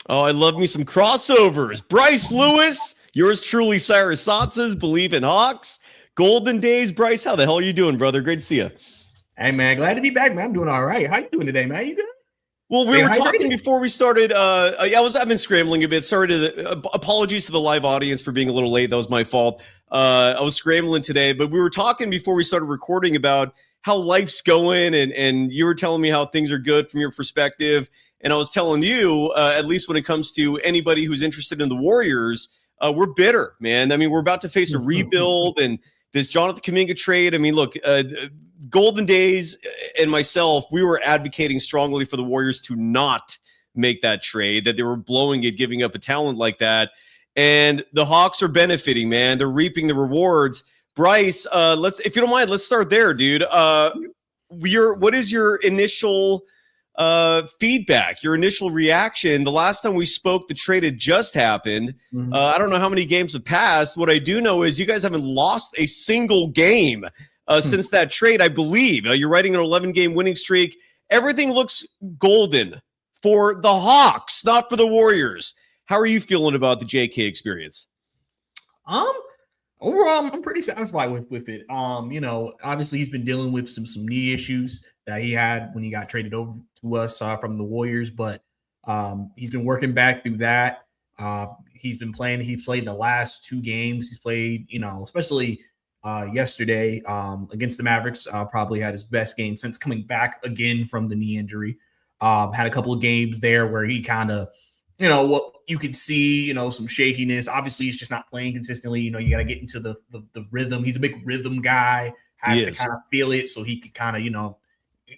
Oh, I love me some crossovers. Brice Lewis, yours truly, Cyrus Saatsaz, Bleav in Hawks. Golden Days, Brice. How the hell are you doing, brother? Great to see you. Hey man, glad to be back, man. I'm doing all right. How you doing today, man? You good? Well, we Stay were talking hydrated? before we started. I've been scrambling a bit. Sorry apologies to the live audience for being a little late. That was my fault. I was scrambling today, but we were talking before we started recording about how life's going, and you were telling me how things are good from your perspective, and I was telling you, at least when it comes to anybody who's interested in the Warriors, we're bitter, man. I mean, we're about to face a rebuild, and this Jonathan Kuminga trade. I mean, look. Golden Days and myself, we were advocating strongly for the Warriors to not make that trade, that they were blowing it, giving up a talent like that. And the Hawks are benefiting, man. They're reaping the rewards. Brice, if you don't mind, let's start there, dude. What is your initial feedback, your initial reaction? The last time we spoke, the trade had just happened. Mm-hmm. I don't know how many games have passed. What I do know is you guys haven't lost a single game since that trade, I believe. You're riding an 11-game winning streak. Everything looks golden for the Hawks, not for the Warriors. How are you feeling about the JK experience? Overall, I'm pretty satisfied with it. Obviously he's been dealing with some knee issues that he had when he got traded over to us from the Warriors, but he's been working back through that. He's been playing. He played the last 2 games. He's played, especially yesterday against the Mavericks, probably had his best game since coming back again from the knee injury. Had a couple of games there where he kind of, what you could see, some shakiness. Obviously, he's just not playing consistently. You got to get into the rhythm. He's a big rhythm guy, has to kind of feel it so he could kind of,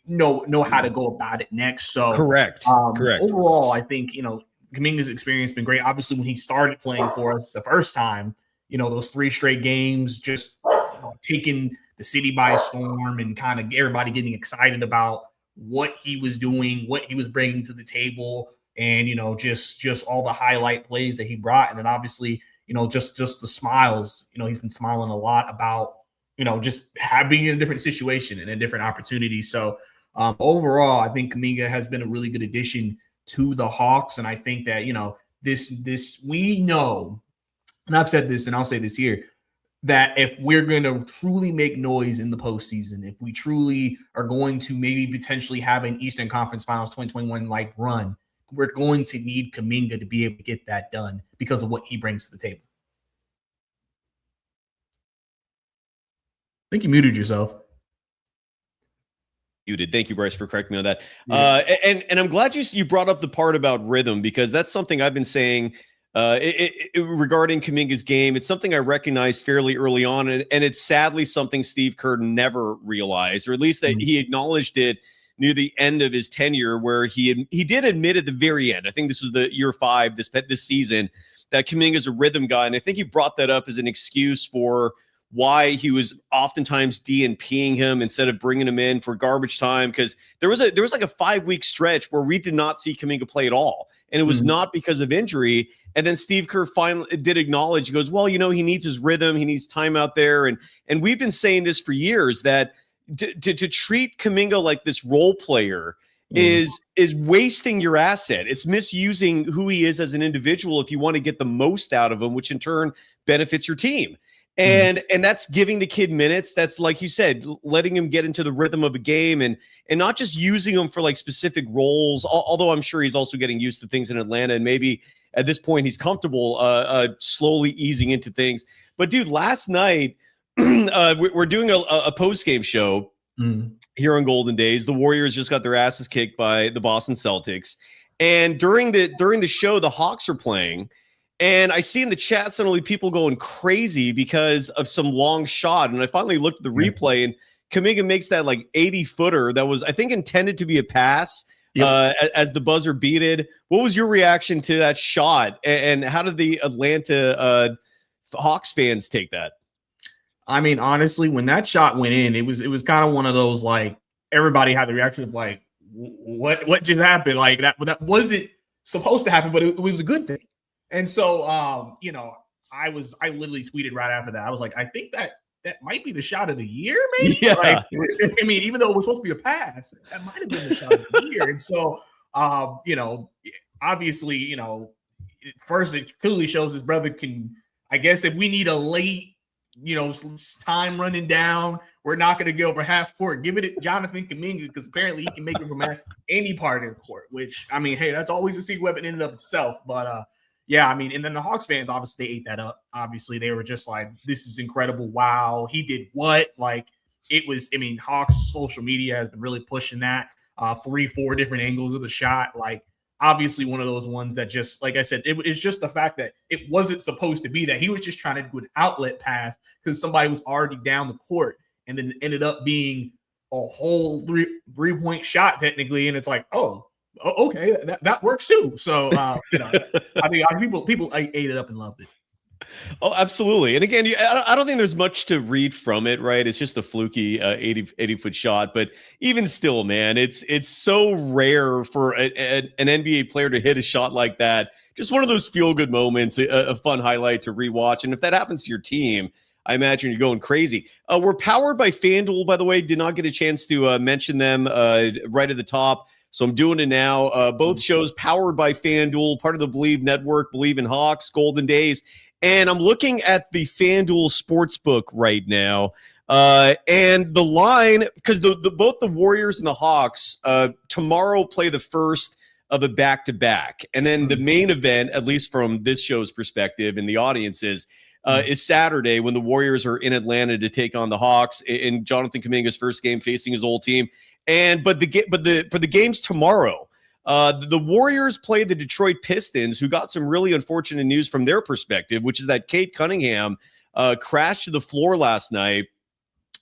know how to go about it next. So correct. Overall, I think, Kuminga's experience has been great. Obviously, when he started playing for us the first time, those 3 straight games, just taking the city by storm and kind of everybody getting excited about what he was doing, what he was bringing to the table, and, just all the highlight plays that he brought. And then obviously, just the smiles, he's been smiling a lot about, just being in a different situation and a different opportunity. So overall, I think Kuminga has been a really good addition to the Hawks. And I think that, this we know, and I've said this and I'll say this here, that if we're going to truly make noise in the postseason, if we truly are going to maybe potentially have an Eastern Conference Finals 2021 like run, we're going to need Kuminga to be able to get that done because of what he brings to the table. I think you muted yourself. Muted. Thank you, Brice, for correcting me on that. Yeah. And I'm glad you brought up the part about rhythm, because that's something I've been saying regarding Kuminga's game. It's something I recognized fairly early on, and it's sadly something Steve Kerr never realized, or at least that he acknowledged it near the end of his tenure, where he did admit at the very end, I think this was the year 5 this season, that Kuminga's a rhythm guy, and I think he brought that up as an excuse for why he was oftentimes DNPing him instead of bringing him in for garbage time, because there was like a 5-week stretch where we did not see Kuminga play at all, and it was not because of injury. And then Steve Kerr finally did acknowledge, he goes, well, he needs his rhythm, he needs time out there, and we've been saying this for years, that to treat Kuminga like this role player is wasting your asset. It's misusing who he is as an individual if you want to get the most out of him, which in turn benefits your team. And that's giving the kid minutes. That's, like you said, letting him get into the rhythm of a game, and not just using him for like specific roles, although I'm sure he's also getting used to things in Atlanta, and maybe at this point he's comfortable slowly easing into things. But dude, last night we're doing a post-game show here on Golden Days. The Warriors just got their asses kicked by the Boston Celtics, and during the show the Hawks are playing. And I see in the chat suddenly people going crazy because of some long shot. And I finally looked at the replay, and Kuminga makes that like 80-footer that was, I think, intended to be a pass as the buzzer beated. What was your reaction to that shot? And how did the Atlanta Hawks fans take that? I mean, honestly, when that shot went in, it was kind of one of those, like, everybody had the reaction of like, what just happened? Like that wasn't supposed to happen, but it was a good thing. And so, I literally tweeted right after that. I was like, I think that might be the shot of the year, maybe. Yeah. Like, I mean, even though it was supposed to be a pass, that might have been the shot of the year. And so, I obviously, first it clearly shows his brother can, I guess if we need a late, time running down, we're not going to go over half court. Give it to Jonathan Kuminga because apparently he can make it from any part of the court, which, I mean, hey, that's always a secret weapon in and of itself. But, yeah, I mean, and then the Hawks fans, obviously, they ate that up. Obviously, they were just like, this is incredible. Wow, he did what? Like, it was, I mean, Hawks social media has been really pushing that 3-4 different angles of the shot. Like, obviously one of those ones that just, like I said, it's just the fact that it wasn't supposed to be that. He was just trying to do an outlet pass because somebody was already down the court, and then it ended up being a whole three-point shot technically. And it's like, oh, okay, that works too. So, I think people ate it up and loved it. Oh, absolutely. And again, I don't think there's much to read from it, right? It's just a fluky 80-foot shot. But even still, man, it's so rare for an NBA player to hit a shot like that. Just one of those feel-good moments, a fun highlight to rewatch. And if that happens to your team, I imagine you're going crazy. We're powered by FanDuel, by the way. Did not get a chance to mention them right at the top. So I'm doing it now. Both shows powered by FanDuel, part of the Bleav network, Bleav in Hawks, Golden Days. And I'm looking at the FanDuel Sportsbook right now. And the line, because both the Warriors and the Hawks tomorrow play the first of a back-to-back. And then the main event, at least from this show's perspective and the audience's, is Saturday when the Warriors are in Atlanta to take on the Hawks in Jonathan Kuminga's first game facing his old team. But for the games tomorrow, the Warriors played the Detroit Pistons, who got some really unfortunate news from their perspective, which is that Cade Cunningham crashed to the floor last night.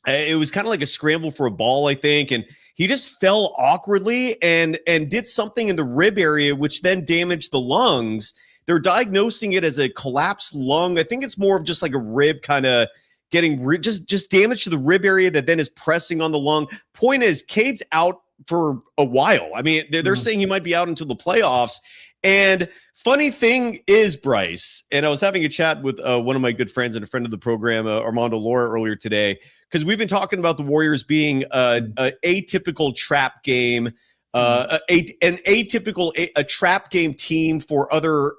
It was kind of like a scramble for a ball, I think, and he just fell awkwardly and did something in the rib area, which then damaged the lungs. They're diagnosing it as a collapsed lung. I think it's more of just like a rib kind of getting just damage to the rib area that then is pressing on the lung. Point is, Cade's out for a while. I mean, they're saying he might be out until the playoffs. And funny thing is, Brice, and I was having a chat with one of my good friends and a friend of the program, Armando Laura, earlier today, because we've been talking about the Warriors being an atypical trap game, a trap game team for other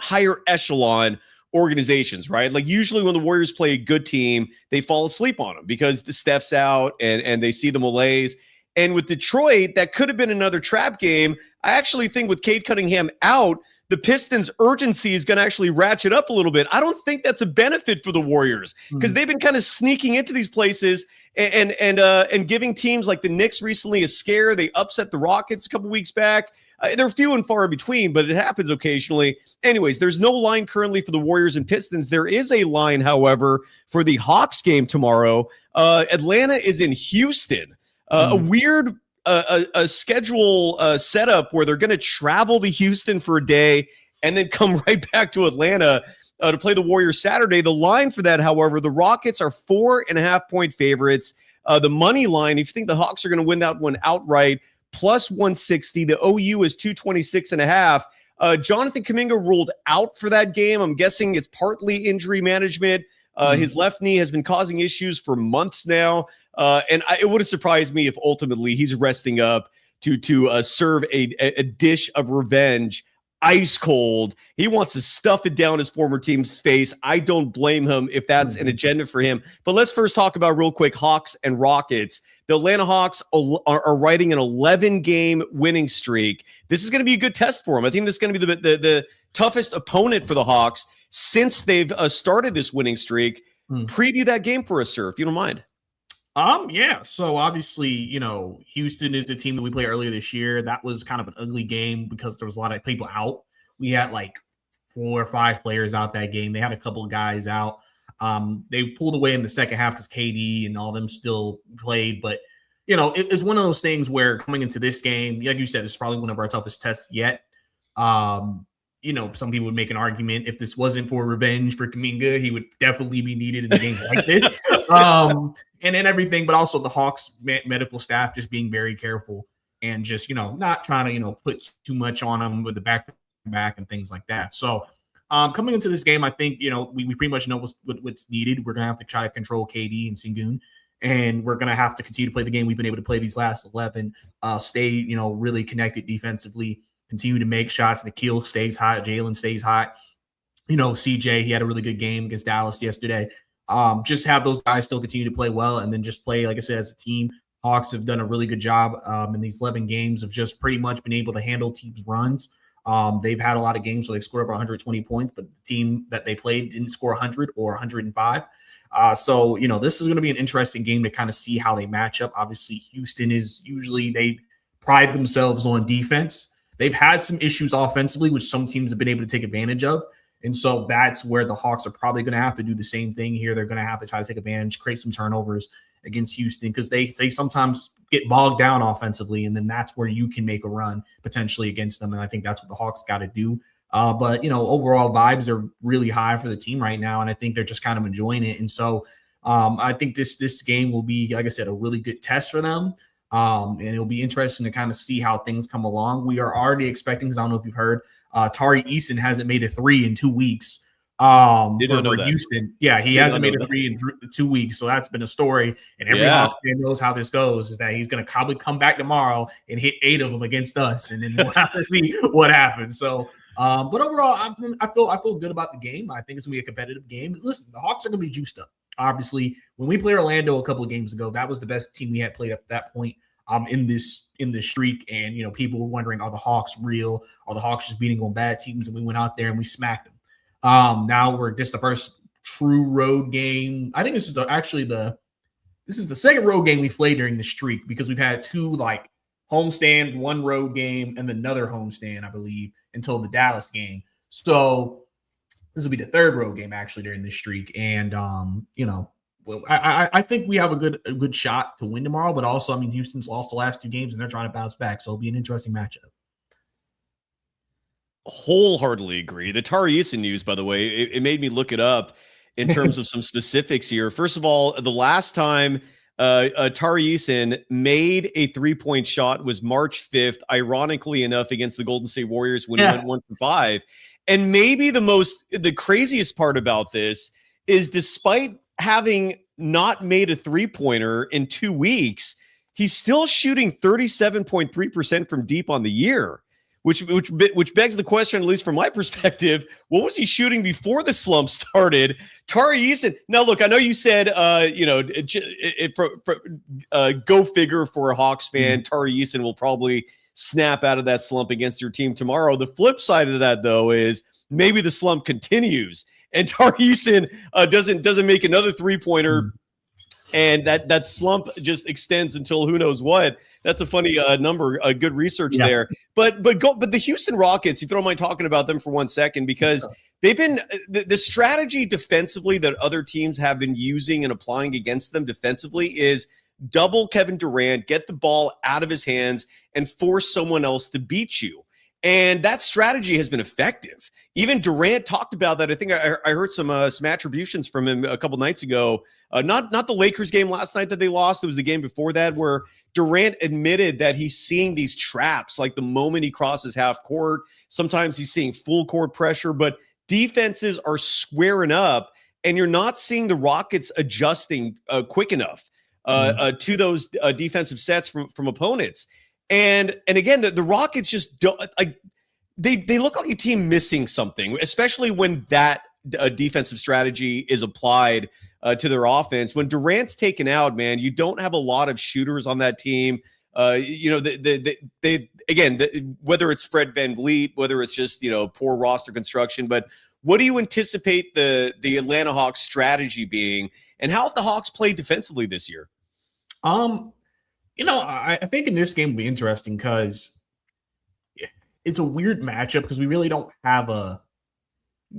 higher echelon organizations, right? Like usually when the Warriors play a good team, they fall asleep on them because the Steph's out and they see the malaise. And with Detroit, that could have been another trap game. I actually think with Cade Cunningham out, the Pistons' urgency is going to actually ratchet up a little bit. I don't think that's a benefit for the Warriors because they've been kind of sneaking into these places and giving teams like the Knicks recently a scare. They upset the Rockets a couple weeks back. They're few and far in between, but it happens occasionally. Anyways, there's no line currently for the Warriors and Pistons. There is a line, however, for the Hawks game tomorrow. Atlanta is in Houston. A weird a schedule setup where they're going to travel to Houston for a day and then come right back to Atlanta to play the Warriors Saturday. The line for that, however, the Rockets are 4.5-point favorites. The money line, if you think the Hawks are going to win that one outright, plus 160. The OU is 226.5. Jonathan Kuminga ruled out for that game. I'm guessing it's partly injury management. His left knee has been causing issues for months now. And it would have surprised me if ultimately he's resting up to serve a dish of revenge, ice cold. He wants to stuff it down his former team's face. I don't blame him if that's an agenda for him. But let's first talk about real quick Hawks and Rockets. The Atlanta Hawks are riding an 11-game winning streak. This is going to be a good test for them. I think this is going to be the toughest opponent for the Hawks since they've started this winning streak. Preview that game for us, sir, if you don't mind. Yeah. So obviously, Houston is the team that we played earlier this year. That was kind of an ugly game because there was a lot of people out. We had like 4 or 5 players out that game. They had a couple of guys out. They pulled away in the second half because KD and all them still played. But, it's one of those things where coming into this game, like you said, it's probably one of our toughest tests yet. Some people would make an argument if this wasn't for revenge for Kuminga, he would definitely be needed in a game like this. And then everything, but also the Hawks medical staff just being very careful and just, not trying to, put too much on them with the back and things like that. So coming into this game, I think, we pretty much know what's needed. We're going to have to try to control KD and Sengun, and we're going to have to continue to play the game we've been able to play these last 11, stay, really connected defensively, continue to make shots. Nikhil stays hot. Jalen stays hot. CJ, he had a really good game against Dallas yesterday. Just have those guys still continue to play well and then just play, like I said, as a team. Hawks have done a really good job in these 11 games of just pretty much been able to handle teams' runs. They've had a lot of games where they've scored over 120 points, but the team that they played didn't score 100 or 105. So, this is going to be an interesting game to kind of see how they match up. Obviously, Houston they pride themselves on defense. They've had some issues offensively, which some teams have been able to take advantage of. And so that's where the Hawks are probably going to have to do the same thing here. They're going to have to try to take advantage, create some turnovers against Houston because they sometimes get bogged down offensively, and then that's where you can make a run potentially against them. And I think that's what the Hawks got to do. But overall vibes are really high for the team right now, and I think they're just kind of enjoying it. And so I think this game will be, like I said, a really good test for them. And it'll be interesting to kind of see how things come along. We are already expecting, because I don't know if you've heard, Tari Eason hasn't made a 3 in 2 weeks. For Houston. Yeah, he hasn't made a 3 in 2 weeks. So that's been a story. And every Hawks fan knows how this goes, is that he's going to probably come back tomorrow and hit 8 of them against us. And then we'll have to see what happens. So, but overall, I feel good about the game. I think it's going to be a competitive game. Listen, the Hawks are going to be juiced up. Obviously, when we played Orlando a couple of games ago, that was the best team we had played up at that point in this streak. And, people were wondering, are the Hawks real? Are the Hawks just beating on bad teams? And we went out there and we smacked them. Now we're just the first true road game. I think this is the second road game we played during the streak, because we've had 2 homestand, 1 road game, and another homestand, I believe, until the Dallas game. So this will be the 3rd road game actually during this streak. And I think we have a good shot to win tomorrow, but also, Houston's lost the last 2 games and they're trying to bounce back. So it'll be an interesting matchup. Wholeheartedly agree. The Tari Eason news, by the way, it made me look it up in terms of some specifics here. First of all, the last time Tari Eason made a 3-point shot was March 5th, ironically enough, against the Golden State Warriors when he went 1 for 5. And maybe the craziest part about this is, despite having not made a 3-pointer in 2 weeks, he's still shooting 37.3% from deep on the year. Which begs the question, at least from my perspective, what was he shooting before the slump started? Tari Eason. Now, look, I know you said, go figure for a Hawks fan. Tari Eason will probably snap out of that slump against your team tomorrow. The flip side of that, though, is maybe the slump continues and Tari Eason doesn't make another 3-pointer. And that slump just extends until who knows what. That's a funny number, good research there. But the Houston Rockets, if you don't mind talking about them for 1 second, because they've been the strategy defensively that other teams have been using and applying against them defensively is double Kevin Durant, get the ball out of his hands, and force someone else to beat you. And that strategy has been effective. Even Durant talked about that. I think I heard some attributions from him a couple nights ago. Not the Lakers game last night that they lost. It was the game before that where Durant admitted that he's seeing these traps like the moment he crosses half court. Sometimes he's seeing full court pressure, but defenses are squaring up, and you're not seeing the Rockets adjusting quick enough to those defensive sets from opponents. And again, the Rockets just don't like. They look like a team missing something, especially when that defensive strategy is applied to their offense. When Durant's taken out, man, you don't have a lot of shooters on that team. They whether it's Fred VanVleet, whether it's just poor roster construction. But what do you anticipate the Atlanta Hawks strategy being, and how have the Hawks played defensively this year? I think in this game will be interesting because it's a weird matchup because we really don't have a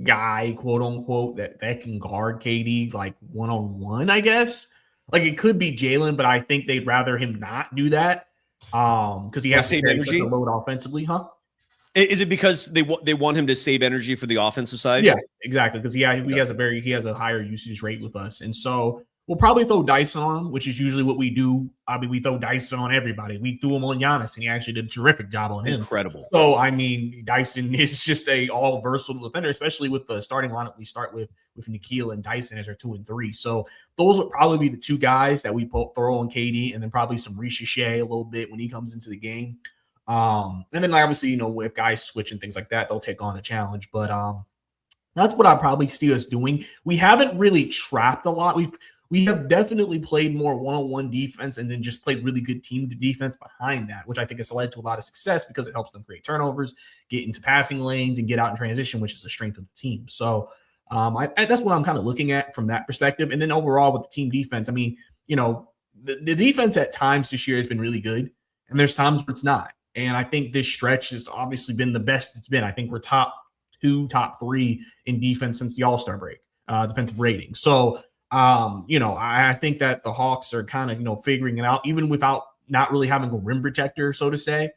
guy, quote unquote, that can guard KD like one-on-one, I guess. Like it could be Jalen, but I think they'd rather him not do that because he has to carry the load offensively, huh? Is it because they want him to save energy for the offensive side? Yeah, exactly. Because he has a higher usage rate with us, and so we'll probably throw Dyson on him, which is usually what we do. I mean, we throw Dyson on everybody. We threw him on Giannis, and he actually did a terrific job on him. Incredible. So, I mean, Dyson is just a all versatile defender, especially with the starting lineup we start with Nikhil and Dyson as our 2 and 3. So those would probably be the 2 guys that we throw on KD, and then probably some Brice a little bit when he comes into the game. And then like, obviously, if guys switch and things like that, they'll take on the challenge. But that's what I probably see us doing. We haven't really trapped a lot. We have definitely played more one-on-one defense and then just played really good team defense behind that, which I think has led to a lot of success because it helps them create turnovers, get into passing lanes, and get out in transition, which is the strength of the team. So that's what I'm kind of looking at from that perspective. And then overall with the team defense, I mean, the defense at times this year has been really good, and there's times where it's not. And I think this stretch has obviously been the best it's been. I think we're top 2, top 3 in defense since the All-Star break, defensive rating. So, I think that the Hawks are kind of, figuring it out, even without not really having a rim protector, so to say.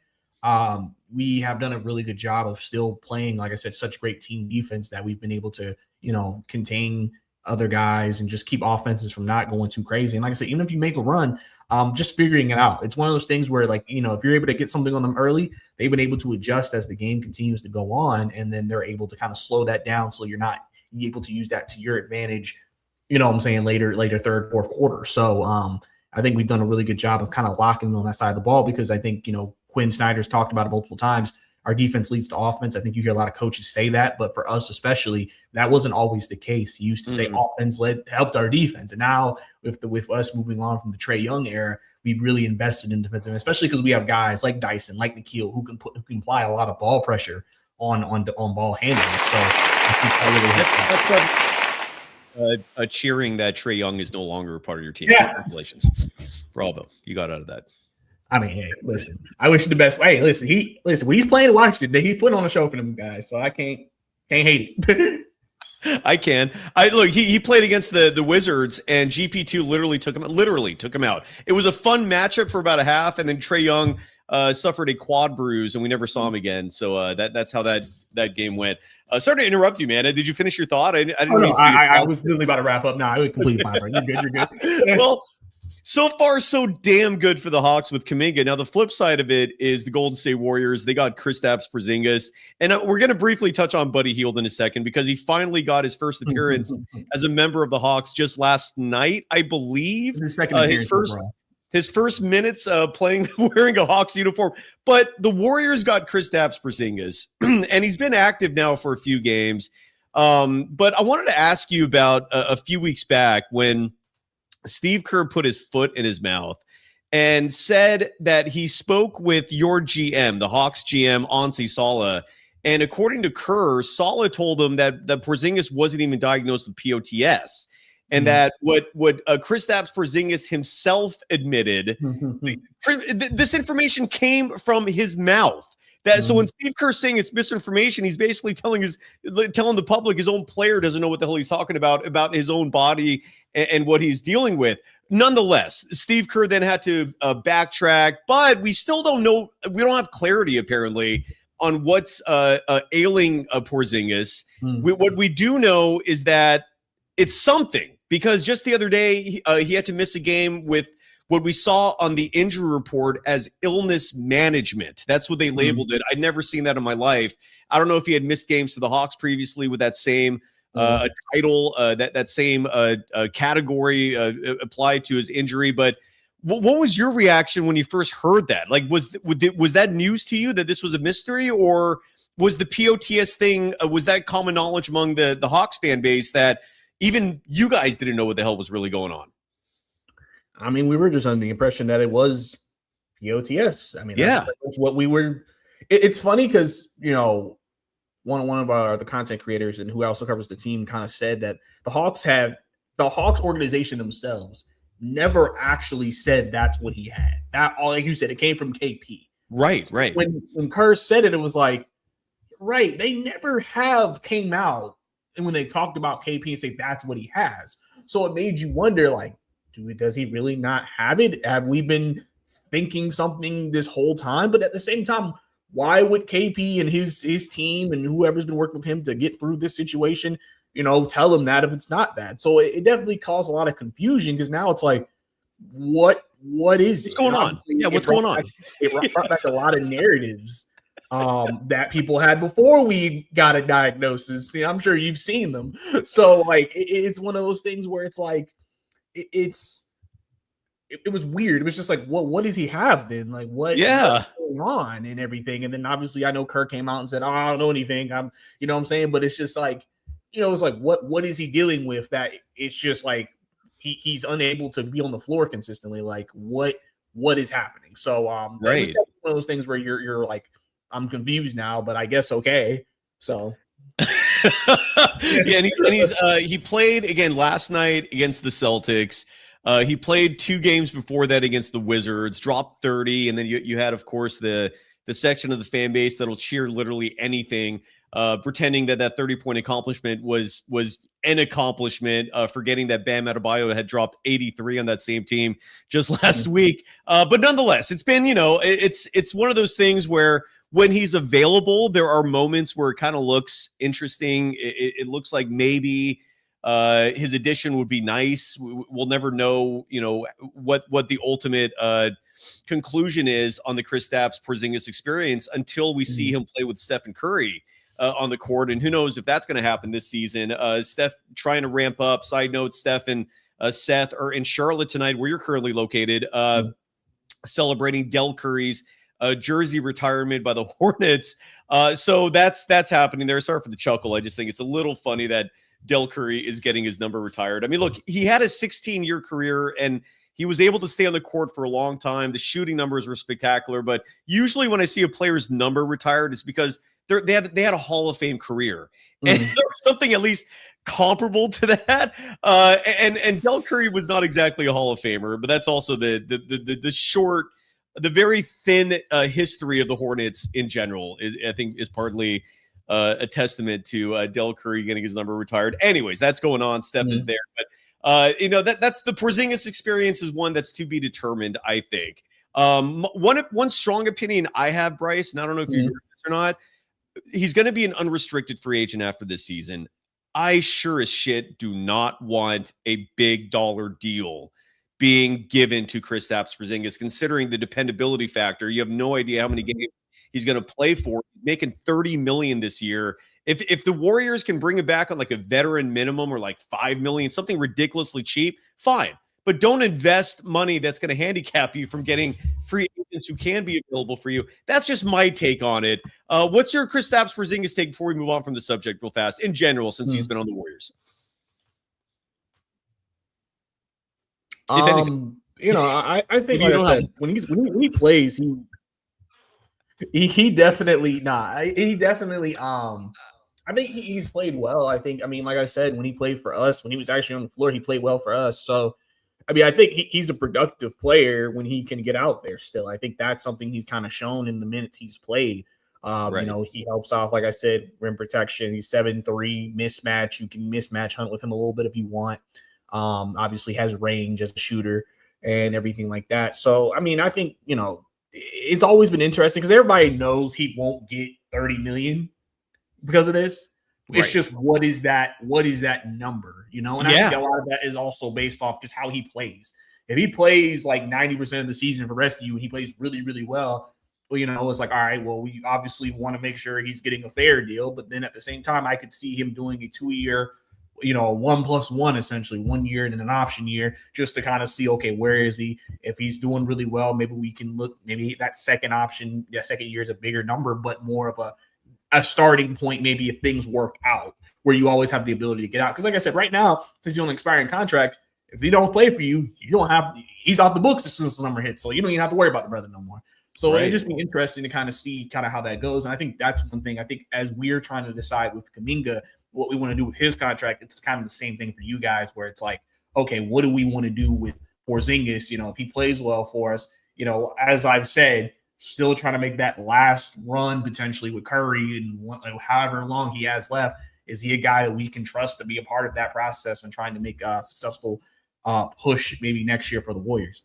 We have done a really good job of still playing, like I said, such great team defense that we've been able to, contain other guys and just keep offenses from not going too crazy. And like I said, even if you make a run, just figuring it out. It's one of those things where, like, if you're able to get something on them early, they've been able to adjust as the game continues to go on, and then they're able to kind of slow that down so you're not able to use that to your advantage, later third, fourth quarter. So I think we've done a really good job of kind of locking on that side of the ball because I think, Quinn Snyder's talked about it multiple times. Our defense leads to offense. I think you hear a lot of coaches say that, but for us especially, that wasn't always the case. He used to say offense helped our defense. And now with us moving on from the Trae Young era, we've really invested in defensive, especially because we have guys like Dyson, like Nikhil, who can apply a lot of ball pressure on ball handling. So I think that really helps. Cheering that Trae Young is no longer a part of your team. Yeah. Congratulations. Bravo. You got out of that. I mean, hey, listen, I wish you the best. Hey, listen, when he's playing in Washington, he put on a show for them guys, so I can't hate it. I can. Look, he played against the Wizards, and GP2 literally took him out. It was a fun matchup for about a half, and then Trae Young suffered a quad bruise, and we never saw him again. So that's how that game went. Sorry to interrupt you, man. Did you finish your thought? I was literally about to wrap up. No, I would completely fine. You're good. Well, so far, so damn good for the Hawks with Kuminga. Now, the flip side of it is the Golden State Warriors. They got Kristaps Porzingis. And we're going to briefly touch on Buddy Hield in a second because he finally got his first appearance as a member of the Hawks just last night, I believe. His first minutes playing, wearing a Hawks uniform. But the Warriors got Kristaps Porzingis, and he's been active now for a few games. But I wanted to ask you about a few weeks back when Steve Kerr put his foot in his mouth and said that he spoke with your GM, the Hawks GM, Ansi Sala. And according to Kerr, Sala told him that Porzingis wasn't even diagnosed with POTS. And that what Kristaps Porzingis himself admitted, this information came from his mouth. So when Steve Kerr's saying it's misinformation, he's basically telling the public his own player doesn't know what the hell he's talking about his own body and what he's dealing with. Nonetheless, Steve Kerr then had to backtrack, but we still don't know. We don't have clarity apparently on what's ailing Porzingis. What we do know is that it's something, because just the other day he had to miss a game with what we saw on the injury report as illness management. That's what they labeled it. I'd never seen that in my life. I don't know if he had missed games for the Hawks previously with that same title, that same category applied to his injury. But what was your reaction when you first heard that? Like, was that news to you that this was a mystery, or was the POTS thing, was that common knowledge among the Hawks fan base that even you guys didn't know what the hell was really going on? I mean, we were just under the impression that it was POTS. I mean, that's what we were. It's funny because, one of the content creators and who also covers the team kind of said that the Hawks organization themselves never actually said that's what he had. That, all like you said, it came from KP. Right. When Kerr said it, it was like, right, they never have came out and when they talked about KP and say that's what he has. So it made you wonder, like, does he really not have it? Have we been thinking something this whole time? But at the same time, why would KP and his team and whoever's been working with him to get through this situation, tell him that if it's not that? So it definitely caused a lot of confusion because now it's like, what is it? What's going on? Yeah, what's going on? It brought back a lot of narratives that people had before we got a diagnosis. I'm sure you've seen them. So like, it's one of those things where it's like, it's it was weird. It was just like, what does he have then? Like, what's going on and everything? And then obviously, I know Kirk came out and said, "Oh, I don't know anything." You know what I'm saying? But it's just like, it's like, what is he dealing with? That it's just like he's unable to be on the floor consistently. Like, what is happening? So, Right. it was one of those things where you're like, I'm confused now, but I guess okay. So. Yeah, and he played again last night against the Celtics. He played 2 games before that against the Wizards, dropped 30, and then you had, of course, the section of the fan base that'll cheer literally anything, pretending that 30-point accomplishment was an accomplishment, forgetting that Bam Adebayo had dropped 83 on that same team just last week. But nonetheless, it's been, it's one of those things where when he's available, there are moments where it kind of looks interesting. It looks like maybe his addition would be nice. We'll never know, what the ultimate conclusion is on the Kristaps Porzingis experience until we see him play with Stephen Curry on the court. And who knows if that's going to happen this season. Steph trying to ramp up. Side note, Steph and Seth are in Charlotte tonight, where you're currently located, celebrating Del Curry's jersey retirement by the Hornets. So that's happening there. Sorry for the chuckle. I just think it's a little funny that Del Curry is getting his number retired. I mean, look, he had a 16-year career and he was able to stay on the court for a long time. The shooting numbers were spectacular, but usually when I see a player's number retired, it's because they had a Hall of Fame career. And there was something at least comparable to that. And Del Curry was not exactly a Hall of Famer, but that's also the short, the very thin history of the Hornets in general I think is partly a testament to Del Curry getting his number retired. Anyways, that's going on. Steph is there, but that's the Porzingis experience is one that's to be determined, I think. One strong opinion I have, Brice, and I don't know if you agree with this or not, he's going to be an unrestricted free agent after this season. I sure as shit do not want a big dollar deal being given to Kristaps Porzingis, considering the dependability factor. You have no idea how many games he's going to play for. He's making $30 million this year. If the Warriors can bring him back on like a veteran minimum or like $5 million, something ridiculously cheap, fine. But don't invest money that's going to handicap you from getting free agents who can be available for you. That's just my take on it. What's your Kristaps Porzingis take before we move on from the subject real fast in general, since he's been on the Warriors? I think, like I said, when he plays, he definitely I think he's played well. I think, like I said, when he played for us, when he was actually on the floor, he played well for us. So, I think he's a productive player when he can get out there still. I think that's something he's kind of shown in the minutes he's played. Right. He helps off, like I said, rim protection. He's 7'3", mismatch. You can mismatch hunt with him a little bit if you want. Obviously has range as a shooter and everything like that. So, I think, it's always been interesting because everybody knows he won't get 30 million because of this. Right. It's just, what is that number, And I think a lot of that is also based off just how he plays. If he plays like 90% of the season for the rest of you and he plays really, really well, it's like, all right, well, we obviously want to make sure he's getting a fair deal. But then at the same time, I could see him doing a 2-year, 1+1, essentially 1 year and then an option year, just to kind of see, okay, where is he? If he's doing really well, maybe we can look, maybe that second option, second year is a bigger number, but more of a starting point, maybe if things work out, where you always have the ability to get out. Because like I said, right now, since he's on an expiring contract, if he don't play for you, he's off the books as soon as the summer hits. So you don't even have to worry about the brother no more. So It'd just be interesting to kind of see kind of how that goes. And I think that's one thing. I think as we're trying to decide with Kuminga what we want to do with his contract, it's kind of the same thing for you guys, where it's like, okay, what do we want to do with Porzingis? If he plays well for us, as I've said, still trying to make that last run potentially with Curry and however long he has left. Is he a guy that we can trust to be a part of that process and trying to make a successful push maybe next year for the Warriors?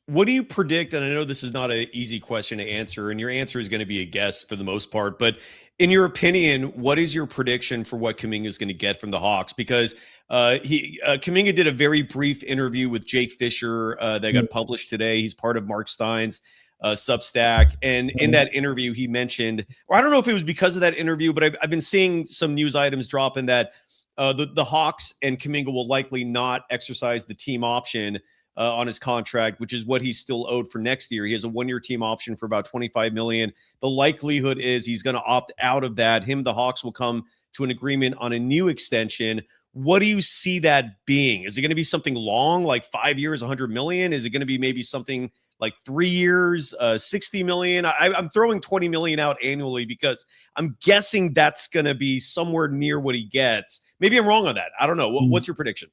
What do you predict? And I know this is not an easy question to answer, and your answer is going to be a guess for the most part, but in your opinion, what is your prediction for what Kuminga is going to get from the Hawks? Because Kuminga did a very brief interview with Jake Fisher that got published today. He's part of Mark Stein's Substack. And in that interview, he mentioned, or I don't know if it was because of that interview, but I've been seeing some news items dropping that the Hawks and Kuminga will likely not exercise the team option on his contract, which is what he's still owed for next year. He has a 1-year team option for about $25 million. The likelihood is he's going to opt out of that. The Hawks will come to an agreement on a new extension. What do you see that being? Is it going to be something long, like 5 years, $100 million? Is it going to be maybe something like 3 years, $60 million? I'm throwing $20 million out annually because I'm guessing that's going to be somewhere near what he gets. Maybe I'm wrong on that. I don't know. What's your prediction?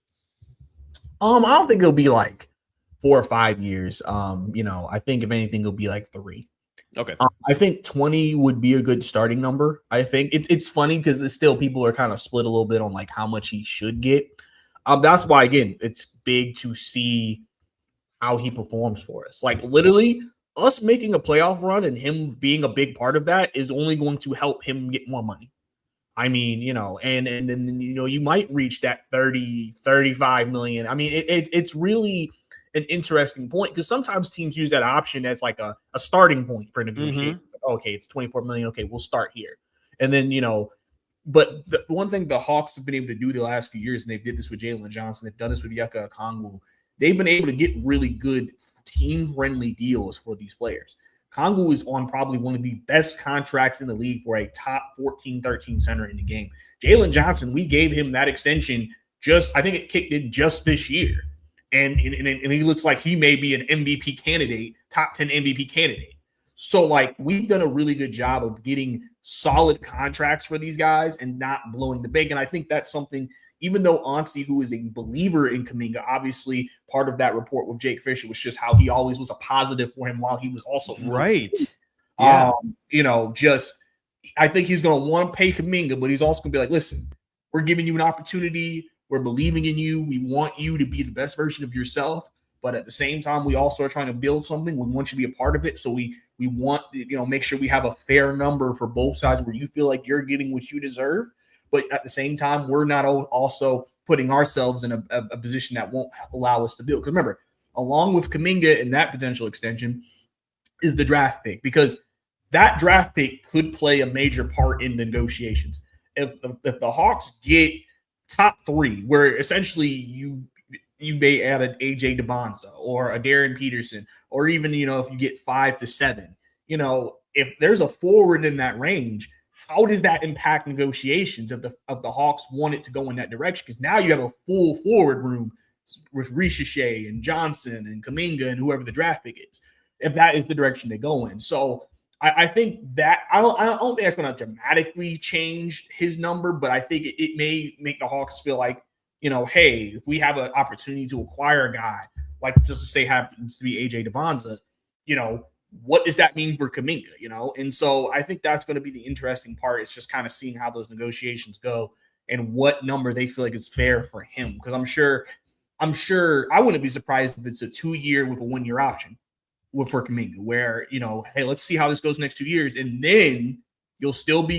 I don't think it'll be like 4 or 5 years. I think if anything, it'll be like 3. Okay. I think 20 would be a good starting number. I think it's funny because it's still people are kind of split a little bit on like how much he should get. That's why, again, it's big to see how he performs for us. Like literally us making a playoff run and him being a big part of that is only going to help him get more money. I mean, and then, you might reach that 30, 35 million. I mean, it's really an interesting point because sometimes teams use that option as like a starting point for negotiation. Mm-hmm. Okay, it's 24 million. Okay, we'll start here. And then, but the one thing the Hawks have been able to do the last few years, and they did this with Jalen Johnson, they've done this with Yucca Okongwu, they've been able to get really good team-friendly deals for these players. Kongu is on probably one of the best contracts in the league for a top 14, 13 center in the game. Jalen Johnson, we gave him that extension I think it kicked in just this year. And he looks like he may be an MVP candidate, top 10 MVP candidate. So, like, we've done a really good job of getting solid contracts for these guys and not blowing the bank. And I think that's something, even though Ansi, who is a believer in Kuminga, obviously part of that report with Jake Fisher was just how he always was a positive for him while he was also right. Yeah. I think he's going to want to pay Kuminga, but he's also going to be like, listen, we're giving you an opportunity. We're believing in you. We want you to be the best version of yourself. But at the same time, we also are trying to build something. We want you to be a part of it. So we want, make sure we have a fair number for both sides where you feel like you're getting what you deserve. But at the same time, we're not also putting ourselves in a position that won't allow us to build. Because remember, along with Kuminga and that potential extension is the draft pick. Because that draft pick could play a major part in the negotiations. If the Hawks get top 3, where essentially you may add an AJ DeBonza or a Darren Peterson, or even, if you get 5 to 7, if there's a forward in that range, how does that impact negotiations if the Hawks want it to go in that direction? Because now you have a full forward room with Richeche and Johnson and Kuminga and whoever the draft pick is, if that is the direction they go in. So I think that I don't think that's going to dramatically change his number, but I think it may make the Hawks feel like, hey, if we have an opportunity to acquire a guy, like just to say happens to be AJ DeBonza, what does that mean for Kuminga, And so I think that's going to be the interesting part. It's just kind of seeing how those negotiations go and what number they feel like is fair for him. Because I'm sure I wouldn't be surprised if it's a 2-year with a 1-year option for Kuminga, where, hey, let's see how this goes next 2 years. And then you're still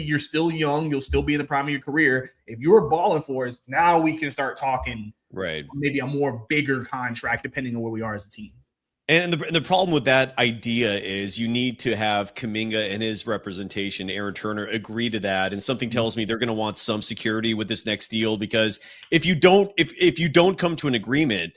young. You'll still be in the prime of your career. If you're balling for us, now we can start talking, right? Maybe a more bigger contract, depending on where we are as a team. And the problem with that idea is you need to have Kuminga and his representation, Aaron Turner, agree to that. And something tells me they're going to want some security with this next deal, because if you don't come to an agreement,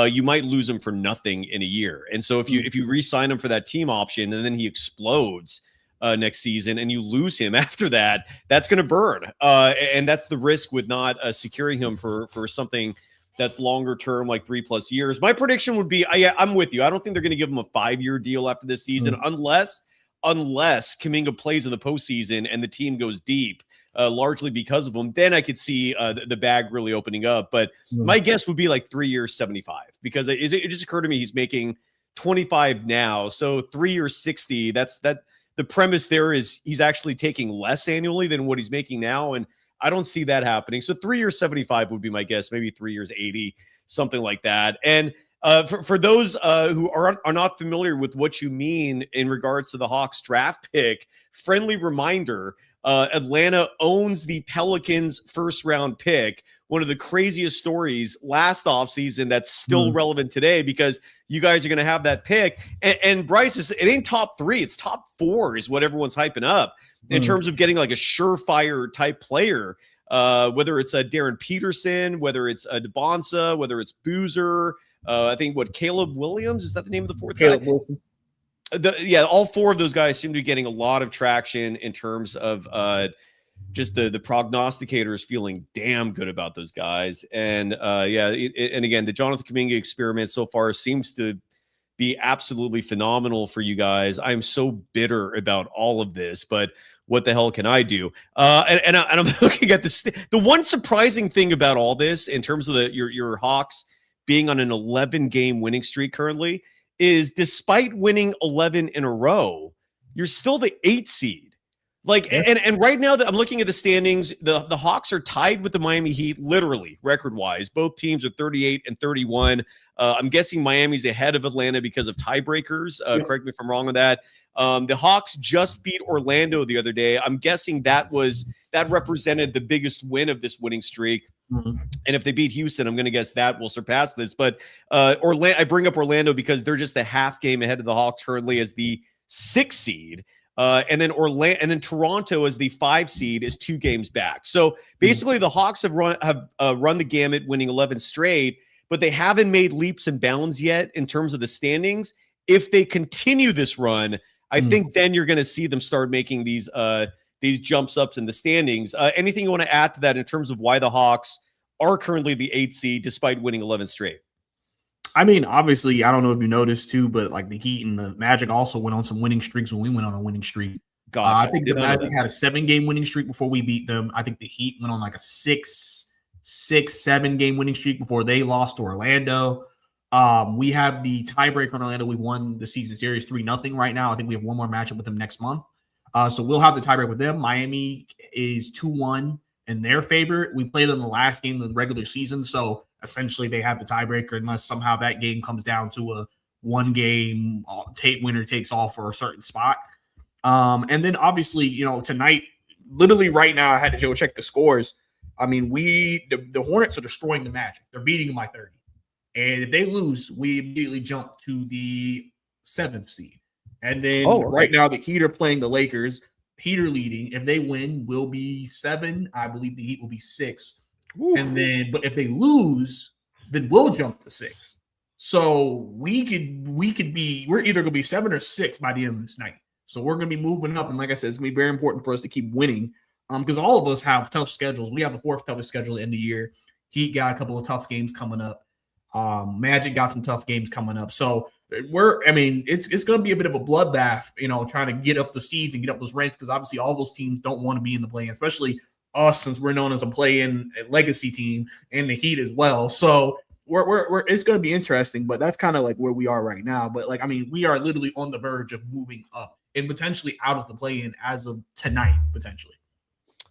you might lose him for nothing in a year. And so if you re-sign him for that team option and then he explodes next season and you lose him after that, that's going to burn. And that's the risk with not securing him for something that's longer term, like 3+ years. My prediction would be, I'm with you. I don't think they're going to give him a 5-year deal after this season, unless Kuminga plays in the postseason and the team goes deep, largely because of him. Then I could see the bag really opening up. But my guess would be like 3 years, 75, because it just occurred to me he's making 25 now. So 3 years, 60. That's the premise there is he's actually taking less annually than what he's making now. And I don't see that happening. So 3 years, 75 would be my guess. Maybe 3 years, 80, something like that. And for those who are not familiar with what you mean in regards to the Hawks draft pick, friendly reminder, Atlanta owns the Pelicans first round pick. One of the craziest stories last offseason that's still relevant today, because you guys are going to have that pick. And Brice, it ain't top 3, it's top 4 is what everyone's hyping up in terms of getting like a surefire type player, whether it's a Darren Peterson, whether it's a DeBonza, whether it's Boozer, I think Caleb Williams, is that the name of the fourth Caleb guy? Wilson. All four of those guys seem to be getting a lot of traction in terms of just the prognosticators feeling damn good about those guys. And and again, the Jonathan Kuminga experiment so far seems to be absolutely phenomenal for you guys. I'm so bitter about all of this, but what the hell can I do? And I'm looking at this. The one surprising thing about all this, in terms of your Hawks being on an 11-game winning streak currently, is despite winning 11 in a row, you're still the 8th seed. Like, and right now that I'm looking at the standings, the Hawks are tied with the Miami Heat, literally record-wise. Both teams are 38 and 31. I'm guessing Miami's ahead of Atlanta because of tiebreakers. Correct me if I'm wrong on that. The Hawks just beat Orlando the other day. I'm guessing that represented the biggest win of this winning streak. Mm-hmm. And if they beat Houston, I'm going to guess that will surpass this. But I bring up Orlando because they're just a half game ahead of the Hawks currently as the 6th seed. And then Toronto as the 5 seed is 2 games back. So basically the Hawks have run the gamut, winning 11 straight, but they haven't made leaps and bounds yet in terms of the standings. If they continue this run, I think then you're going to see them start making these jumps ups in the standings. Anything you want to add to that in terms of why the Hawks are currently the 8th seed despite winning 11 straight? I mean, obviously, I don't know if you noticed too, but like the Heat and the Magic also went on some winning streaks when we went on a winning streak. Gotcha. I think the Magic had a 7-game winning streak before we beat them. I think the Heat went on like a 7-game winning streak before they lost to Orlando. We have the tiebreaker on Orlando. We won the season series 3-0 right now. I think we have one more matchup with them next month. So we'll have the tiebreaker with them. Miami is 2-1 in their favor. We play them the last game of the regular season. So essentially they have the tiebreaker unless somehow that game comes down to a 1-game winner takes all for a certain spot. And then obviously, tonight, literally right now, I had to go check the scores. I mean, the Hornets are destroying the Magic. They're beating them by 30. And if they lose, we immediately jump to the 7th seed. And then right now, the Heat are playing the Lakers. Heat are leading. If they win, we'll be 7. I believe the Heat will be 6. Ooh. And then, but if they lose, then we'll jump to 6. So we're either going to be 7 or 6 by the end of this night. So we're going to be moving up. And like I said, it's going to be very important for us to keep winning because all of us have tough schedules. We have the 4th toughest schedule in the year. Heat got a couple of tough games coming up. Magic got some tough games coming up. So it's going to be a bit of a bloodbath, trying to get up the seeds and get up those ranks because obviously all those teams don't want to be in the play-in, especially us since we're known as a play-in legacy team and the Heat as well. So we're it's going to be interesting, but that's kind of like where we are right now. But we are literally on the verge of moving up and potentially out of the play-in as of tonight, potentially.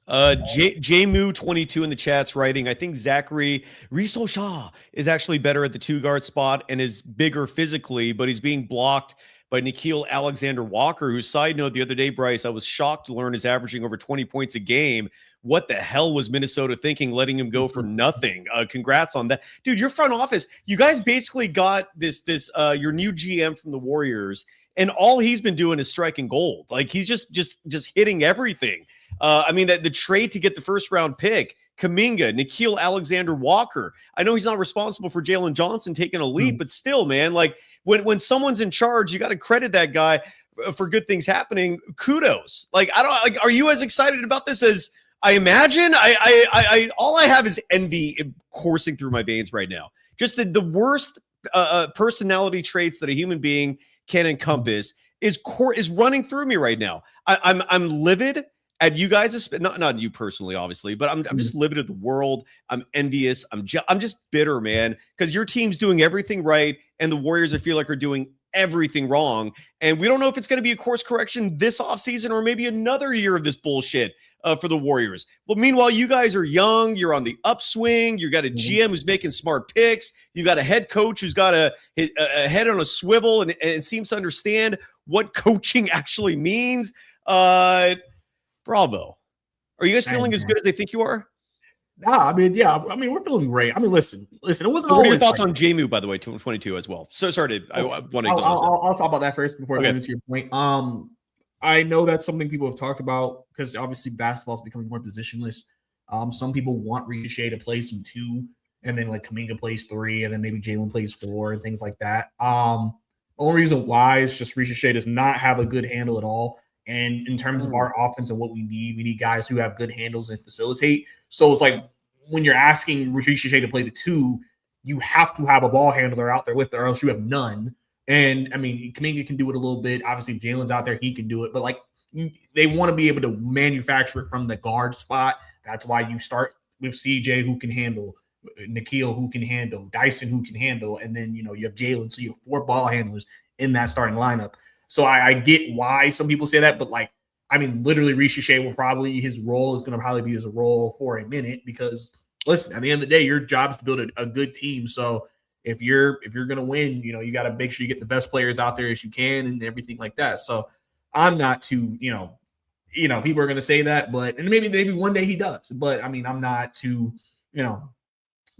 JMU22 in the chat's writing, I think Zachary Risosha is actually better at the 2-guard spot and is bigger physically, but he's being blocked by Nickeil Alexander-Walker, who, side note, the other day, Brice, I was shocked to learn is averaging over 20 points a game. What the hell was Minnesota thinking, letting him go for nothing? Congrats on that. Dude, your front office, you guys basically got this your new GM from the Warriors, and all he's been doing is striking gold. Like, he's just hitting everything. The trade to get the 1st-round pick, Kuminga, Nickeil Alexander-Walker. I know he's not responsible for Jalen Johnson taking a leap, but still, man, like when someone's in charge, you got to credit that guy for good things happening. Kudos. Like, are you as excited about this as I imagine? I all I have is envy coursing through my veins right now. Just the worst personality traits that a human being can encompass is running through me right now. I'm livid at you guys, not you personally, obviously, but I'm just livid at the world. I'm envious. I'm just bitter, man, because your team's doing everything right, and the Warriors, I feel like, are doing everything wrong. And we don't know if it's going to be a course correction this offseason or maybe another year of this bullshit for the Warriors. Well, meanwhile, you guys are young. You're on the upswing. You got a GM who's making smart picks. You got a head coach who's got a head on a swivel and seems to understand what coaching actually means. Bravo. Are you guys feeling as good as they think you are? Nah, we're feeling great. Listen, it wasn't always. What are your thoughts on JMU, by the way, 22 as well? So sorry, I want to I'll talk about that first before I get into your point. I know that's something people have talked about because obviously basketball is becoming more positionless. Some people want Ricochet to play some 2. and then like Kuminga plays 3, and then maybe Jalen plays 4 and things like that. Only reason why is just Ricochet does not have a good handle at all. And in terms of our offense and what we need guys who have good handles and facilitate. So it's like when you're asking Ricochet to play the 2, you have to have a ball handler out there with it, or else you have none. And I mean, Kuminga can do it a little bit. Obviously, if Jalen's out there, he can do it. But like, they want to be able to manufacture it from the guard spot. That's why you start with CJ, who can handle, Nikhil, who can handle, Dyson, who can handle, and then you have Jalen. So you have 4 ball handlers in that starting lineup. So I get why some people say that, but like, I mean, literally, Ricochet will probably, his role is going to probably be his role for a minute, because listen, at the end of the day, your job is to build a good team. So if you're going to win, you got to make sure you get the best players out there as you can and everything like that. So I'm not too, people are going to say that, and maybe one day he does, but I mean, I'm not too,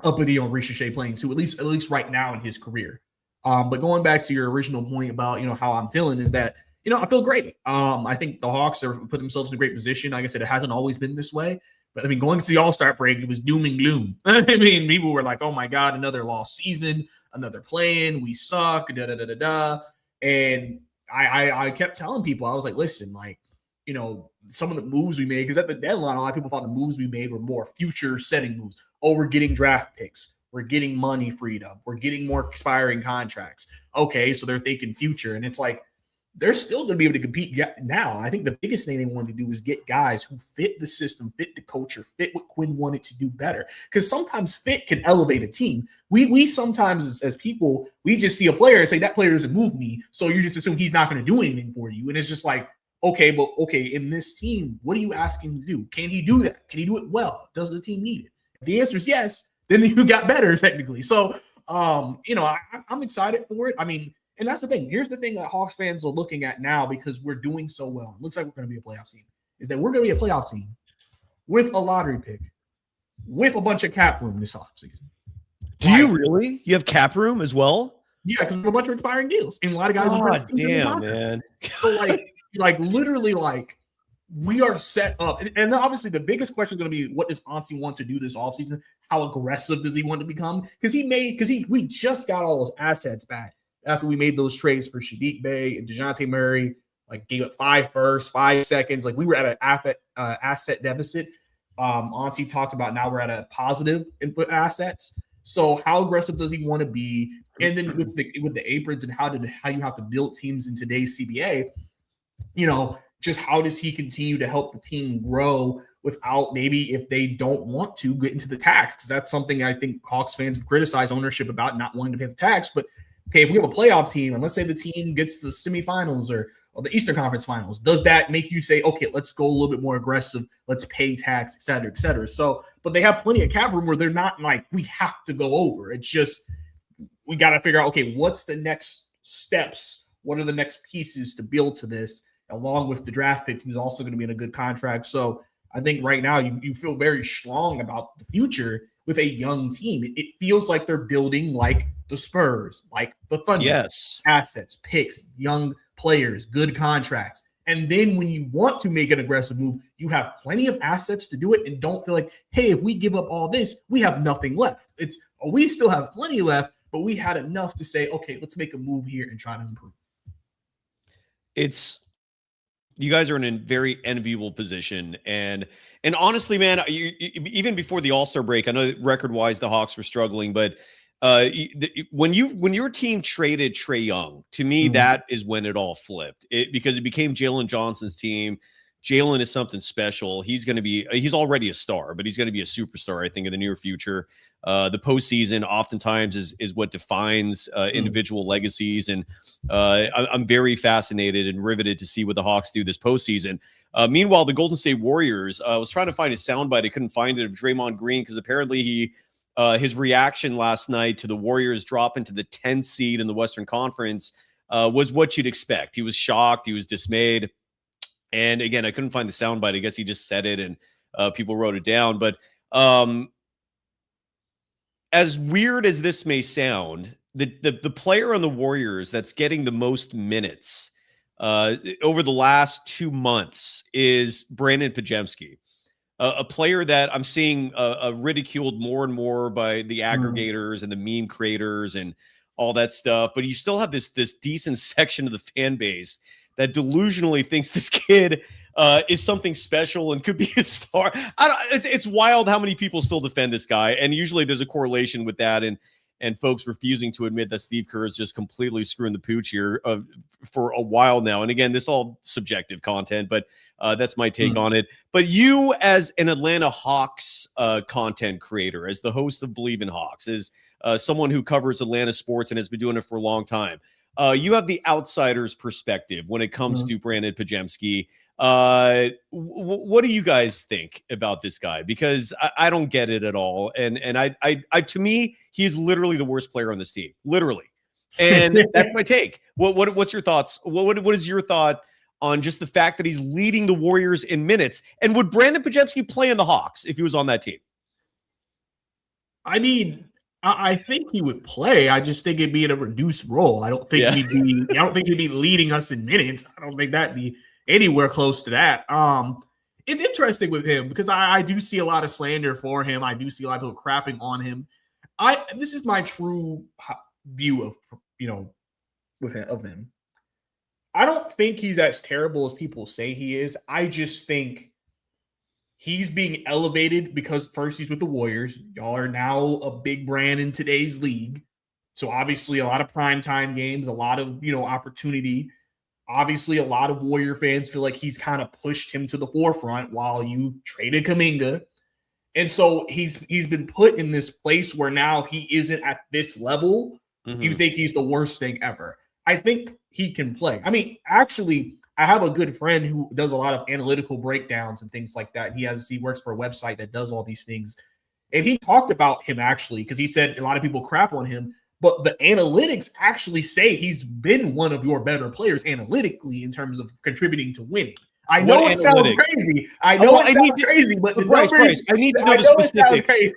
uppity on Ricochet playing 2, at least right now in his career. But going back to your original point about, how I'm feeling is that, I feel great. I think the Hawks are put themselves in a great position. Like I said, it hasn't always been this way. But I mean, going to the All-Star break, it was doom and gloom. I mean, people were like, oh my God, another lost season, another play-in, we suck, da-da-da-da-da. And I kept telling people, I was like, listen, like, some of the moves we made, because at the deadline, a lot of people thought the moves we made were more future-setting moves. Oh, we're getting draft picks. We're getting money freed up. We're getting more expiring contracts. Okay, so they're thinking future. And it's like, they're still going to be able to compete now. I think the biggest thing they wanted to do is get guys who fit the system, fit the culture, fit what Quinn wanted to do better. Because sometimes fit can elevate a team. We sometimes, as people, we just see a player and say, that player doesn't move me, so you just assume he's not going to do anything for you. And it's just like, okay, in this team, what are you asking him to do? Can he do that? Can he do it well? Does the team need it? If the answer is yes, then you got better technically. So, I'm excited for it. I mean, and that's the thing. Here's the thing that Hawks fans are looking at now, because we're doing so well. It looks like we're going to be a playoff team. Is that we're going to be a playoff team with a lottery pick, with a bunch of cap room this offseason. Do you really? You have cap room as well? Yeah, because we have a bunch of expiring deals, and a lot of guys. Oh, damn, man. So like literally, like we are set up, and obviously the biggest question is going to be, what does Ansi want to do this offseason? How aggressive does he want to become? Because we just got all those assets back after we made those trades for Sadiq Bey and DeJounte Murray, like gave up 5 firsts, 5 seconds. Like we were at an asset deficit. Ansi talked about now we're at a positive input assets. So how aggressive does he want to be? And then with the aprons and how you have to build teams in today's CBA, just how does he continue to help the team grow without, maybe if they don't want to, get into the tax? Because that's something I think Hawks fans have criticized ownership about, not wanting to pay the tax. But okay, if we have a playoff team, and let's say the team gets to the semifinals or the Eastern Conference Finals, does that make you say, okay, let's go a little bit more aggressive, let's pay tax, et cetera, et cetera? So, but they have plenty of cap room where they're not like, we have to go over. It's just, we got to figure out, okay, what's the next steps? What are the next pieces to build to this, along with the draft pick, who's also going to be in a good contract? So I think right now you feel very strong about the future with a young team. It feels like they're building like the Spurs, like the Thunder. Yes. Assets, picks, young players, good contracts. And then when you want to make an aggressive move, you have plenty of assets to do it, and don't feel like, hey, if we give up all this, we have nothing left. It's, we still have plenty left, but we had enough to say, okay, let's make a move here and try to improve. You guys are in a very enviable position. And honestly, man, even before the All-Star break, I know record-wise the Hawks were struggling, but when your team traded Trae Young, to me, that is when it all flipped. Because it became Jalen Johnson's team. Jalen is something special. He's already a star, but he's going to be a superstar, I think, in the near future. The postseason oftentimes is what defines individual legacies. And I'm very fascinated and riveted to see what the Hawks do this postseason. Meanwhile, the Golden State Warriors, I was trying to find a soundbite. I couldn't find it of Draymond Green, because apparently his reaction last night to the Warriors dropping to the 10th seed in the Western Conference was what you'd expect. He was shocked. He was dismayed. And again, I couldn't find the soundbite. I guess he just said it and people wrote it down. But as weird as this may sound, the player on the Warriors that's getting the most minutes over the last 2 months is Brandon Podziemski. a player that I'm seeing ridiculed more and more by the aggregators and the meme creators and all that stuff. But you still have this decent section of the fan base that delusionally thinks this kid is something special and could be a star. It's wild how many people still defend this guy, and usually there's a correlation with that and folks refusing to admit that Steve Kerr is just completely screwing the pooch here for a while now. And again, this all subjective content, but that's my take on it. But you, as an Atlanta Hawks content creator, as the host of Bleav in Hawks, as someone who covers Atlanta sports and has been doing it for a long time, you have the outsider's perspective when it comes to Brandon Podziemski. What do you guys think about this guy? Because I don't get it at all. And I to me, he's literally the worst player on this team, literally. And that's my take. What's your thoughts? What is your thought on just the fact that he's leading the Warriors in minutes? And would Brandon Podziemski play in the Hawks if he was on that team? I mean, I think he would play. I just think it'd be in a reduced role. I don't think he'd be leading us in minutes. I don't think that'd be anywhere close to that. It's interesting with him because I do see a lot of slander for him. I do see a lot of people crapping on him. This is my true view of of him. I don't think he's as terrible as people say he is. I just think he's being elevated because first he's with the Warriors. Y'all are now a big brand in today's league. So obviously a lot of primetime games, a lot of, opportunity. Obviously a lot of Warrior fans feel like he's kind of pushed him to the forefront while you traded Kuminga. And so he's been put in this place where now if he isn't at this level, you think he's the worst thing ever. I think he can play. I mean, actually, I have a good friend who does a lot of analytical breakdowns and things like that. He works for a website that does all these things. And he talked about him actually, because he said a lot of people crap on him, but the analytics actually say he's been one of your better players analytically in terms of contributing to winning. I know it sounds crazy. I know it sounds crazy, but the Brice, I need to know the specifics.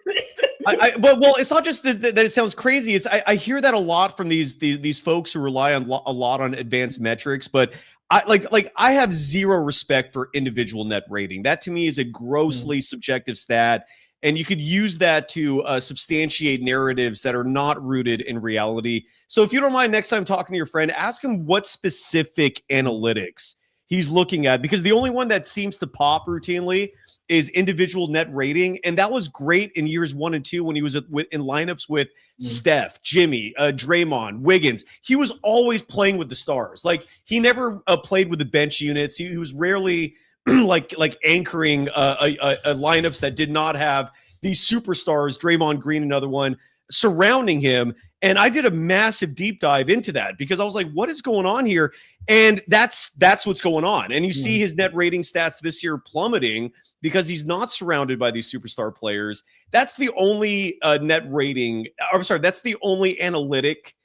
Well, it's not just that it sounds crazy. It's I hear that a lot from these folks who rely on a lot on advanced metrics, but I have zero respect for individual net rating. That to me is a grossly subjective stat, and you could use that to substantiate narratives that are not rooted in reality. So if you don't mind, next time talking to your friend, ask him what specific analytics he's looking at, because the only one that seems to pop routinely is individual net rating. And that was great in years 1 and 2 when he was in lineups with Steph, Jimmy, Draymond, Wiggins. He was always playing with the stars. Like he never played with the bench units. He was rarely like anchoring a lineups that did not have these superstars, Draymond Green, another one, surrounding him. And I did a massive deep dive into that because I was like, what is going on here? And that's what's going on. And you see his net rating stats this year plummeting because he's not surrounded by these superstar players. That's the only net rating. I'm sorry, that's the only analytic,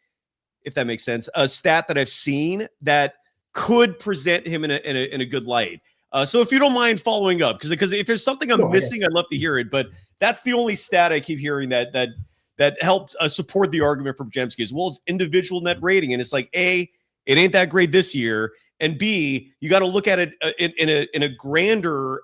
if that makes sense, a stat that I've seen that could present him in a good light. So if you don't mind following up, because if there's something I'm missing, I'd love to hear it. But that's the only stat I keep hearing that helps support the argument for Podziemski, as well as individual net rating. And it's like, A, it ain't that great this year. And B, you got to look at it in a grander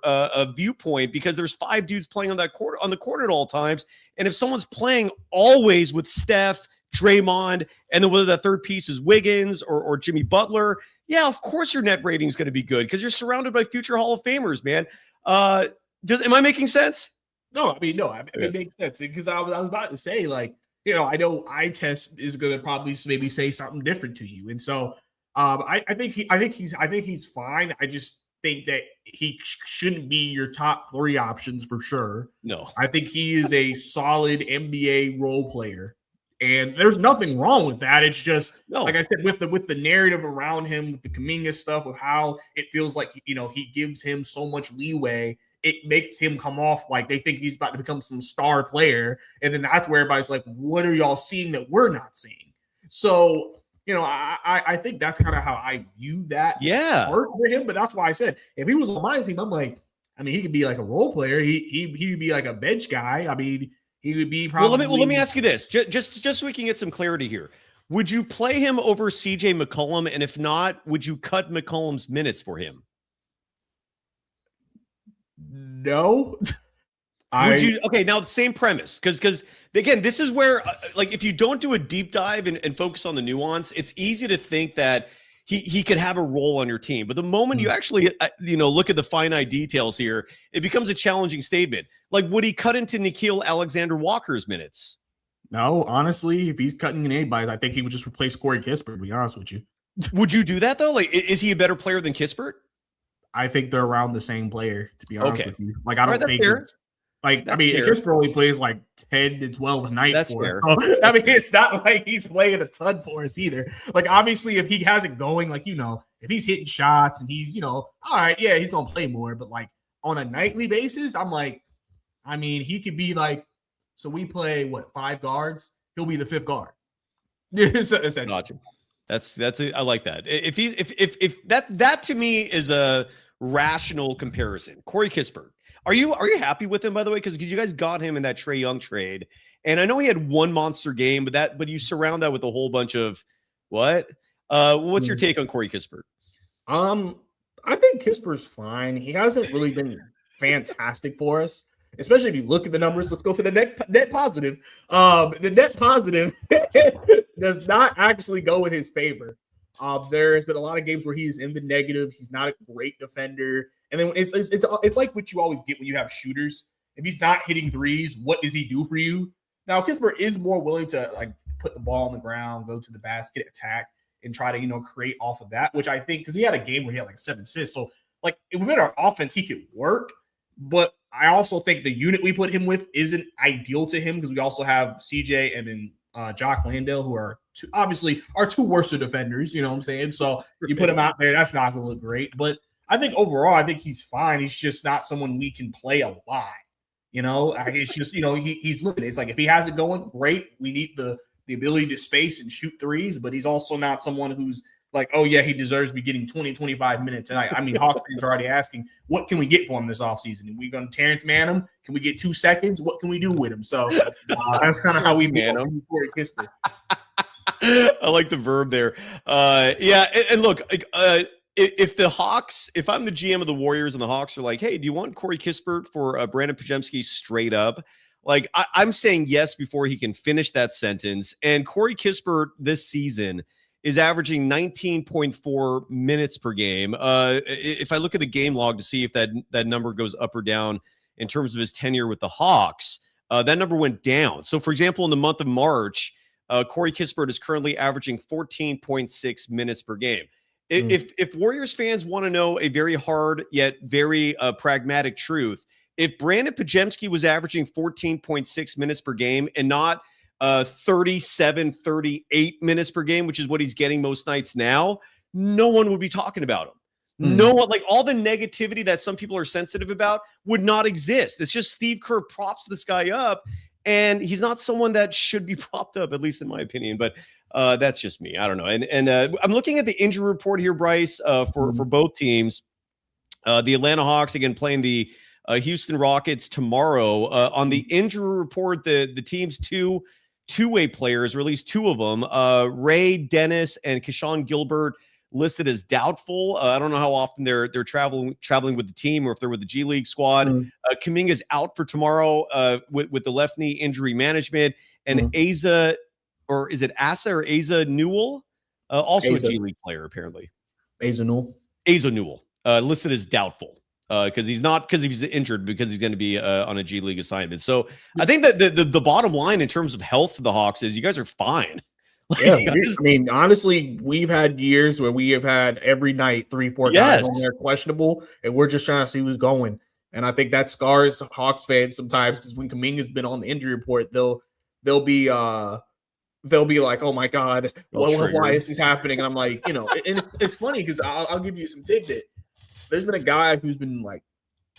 viewpoint, because there's 5 dudes playing on the court at all times. And if someone's playing always with Steph, Draymond, and then whether that third piece is Wiggins or Jimmy Butler, yeah, of course your net rating is going to be good because you're surrounded by future Hall of Famers, man. Am I making sense? No, it makes sense, because I was about to say, like, I know eye test is going to probably maybe say something different to you, and so I think he's fine. I just think that he shouldn't be your top 3 options for sure. No, I think he is a solid NBA role player, and there's nothing wrong with that. It's just like I said, with the narrative around him, with the Kuminga stuff, of how it feels like he gives him so much leeway. It makes him come off like they think he's about to become some star player. And then that's where everybody's like, what are y'all seeing that we're not seeing? So, I think that's kind of how I view that part for him. But that's why I said, if he was on my team, I'm like, he could be like a role player. He would be like a bench guy. I mean, he would be probably. Well, let me ask you this, just so we can get some clarity here. Would you play him over CJ McCollum? And if not, would you cut McCollum's minutes for him? No. Okay, now the same premise, because again, this is where like if you don't do a deep dive and focus on the nuance, it's easy to think that he could have a role on your team. But the moment you actually look at the finite details here, it becomes a challenging statement. Like, would he cut into Nickeil Alexander-Walker's minutes? No, honestly, if he's cutting in anybody's, I think he would just replace Corey Kispert, to be honest with you. Would you do that though? Like, is he a better player than Kispert? I think they're around the same player, to be honest with you. Like, I don't think it's like, that's I mean, fair. Kispert only plays like 10 to 12 a night. That's for fair. So, I mean, it's not like he's playing a ton for us either. Like, obviously, if he has it going, like, if he's hitting shots and he's, all right, yeah, he's going to play more. But like on a nightly basis, I'm like, I mean, he could be like, so we play 5 guards? He'll be the 5th guard. Essentially. Gotcha. I like that. If that to me is a rational comparison. Corey Kispert. Are you happy with him, by the way? Because you guys got him in that Trae Young trade, and I know he had one monster game, but you surround that with a whole bunch of what? What's your take on Corey Kispert? I think Kispert's fine. He hasn't really been fantastic for us, especially if you look at the numbers. Let's go to the net positive. The net positive does not actually go in his favor. There's been a lot of games where he's in the negative. He's not a great defender. And then it's like what you always get when you have shooters. If he's not hitting threes, what does he do for you? Now, Kispert is more willing to like put the ball on the ground, go to the basket, attack, and try to create off of that. Which I think because he had a game where he had like 7 assists, so like within our offense he could work. But I also think the unit we put him with isn't ideal to him because we also have CJ and then Jock Landale, who are obviously our 2 worst defenders. You know what I'm saying? So you put him out there, that's not going to look great, but. I think overall, I think he's fine. He's just not someone we can play a lot. It's just, he's limited. It's like if he has it going, great. We need the ability to space and shoot threes, but he's also not someone who's like, oh, yeah, he deserves to be getting 20, 25 minutes tonight. I mean, Hawks fans are already asking, what can we get for him this offseason? Are we going to Terrence Mann him? Can we get 2 seconds? What can we do with him? So that's kind of how we man him. I like the verb there. Yeah, and look, if I'm the GM of the Warriors and the Hawks are like, hey, do you want Corey Kispert for Brandon Podziemski straight up? Like, I'm saying yes before he can finish that sentence. And Corey Kispert this season is averaging 19.4 minutes per game. If I look at the game log to see if that number goes up or down in terms of his tenure with the Hawks, that number went down. So, for example, in the month of March, Corey Kispert is currently averaging 14.6 minutes per game. If Warriors fans want to know a very hard yet very pragmatic truth, if Brandon Podziemski was averaging 14.6 minutes per game and not 37, 38 minutes per game, which is what he's getting most nights now, no one would be talking about him. No one, like all the negativity that some people are sensitive about would not exist. It's just Steve Kerr props this guy up, and he's not someone that should be propped up, at least in my opinion. But that's just me. I don't know. And I'm looking at the injury report here, Brice, for both teams. The Atlanta Hawks, again, playing the Houston Rockets tomorrow. On the injury report, the team's two-way players, or at least 2 of them, Ray Dennis and Keshawn Gilbert, listed as doubtful. I don't know how often they're traveling with the team or if they're with the G League squad. Kuminga is out for tomorrow with the left knee injury management. And Asa, or is it Asa or Asa Newell? Also Asa. A G League player, apparently. Asa Newell, listed as doubtful. Because he's injured, because he's going to be on a G League assignment. So I think that the bottom line in terms of health for the Hawks is you guys are fine. Yeah, I mean, honestly, we've had years where we have had every night 3-4 guys on there questionable, and we're just trying to see who's going. And I think that scars Hawks fans sometimes, because when Kuminga's been on the injury report, they'll be like, oh my God, why is this happening? And I'm like, and it's funny because I'll give you some tidbit. There's been a guy who's been like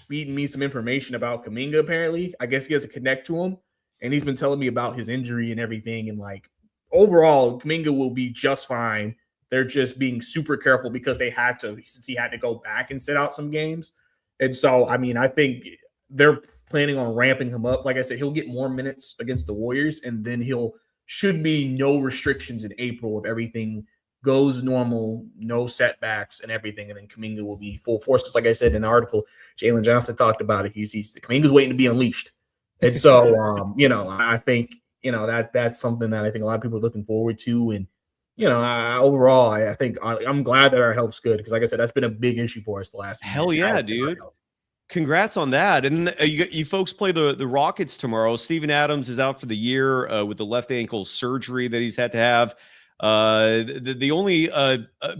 feeding me some information about Kuminga. Apparently, I guess he has a connect to him, and he's been telling me about his injury and everything. And like overall, Kuminga will be just fine. They're just being super careful because since he had to go back and sit out some games. And so, I mean, I think they're planning on ramping him up. Like I said, he'll get more minutes against the Warriors, and then should be no restrictions in April if everything goes normal, no setbacks and everything, and then Kuminga will be full force. Because like I said in the article, Jalen Johnson talked about it. He's Kuminga's waiting to be unleashed. And so, I think, that's something that I think a lot of people are looking forward to. And, overall, I think I'm glad that our health's good because, like I said, that's been a big issue for us the last Hell years. yeah, dude. Congrats on that. And you folks play the Rockets tomorrow. Steven Adams is out for the year with the left ankle surgery that he's had to have. The only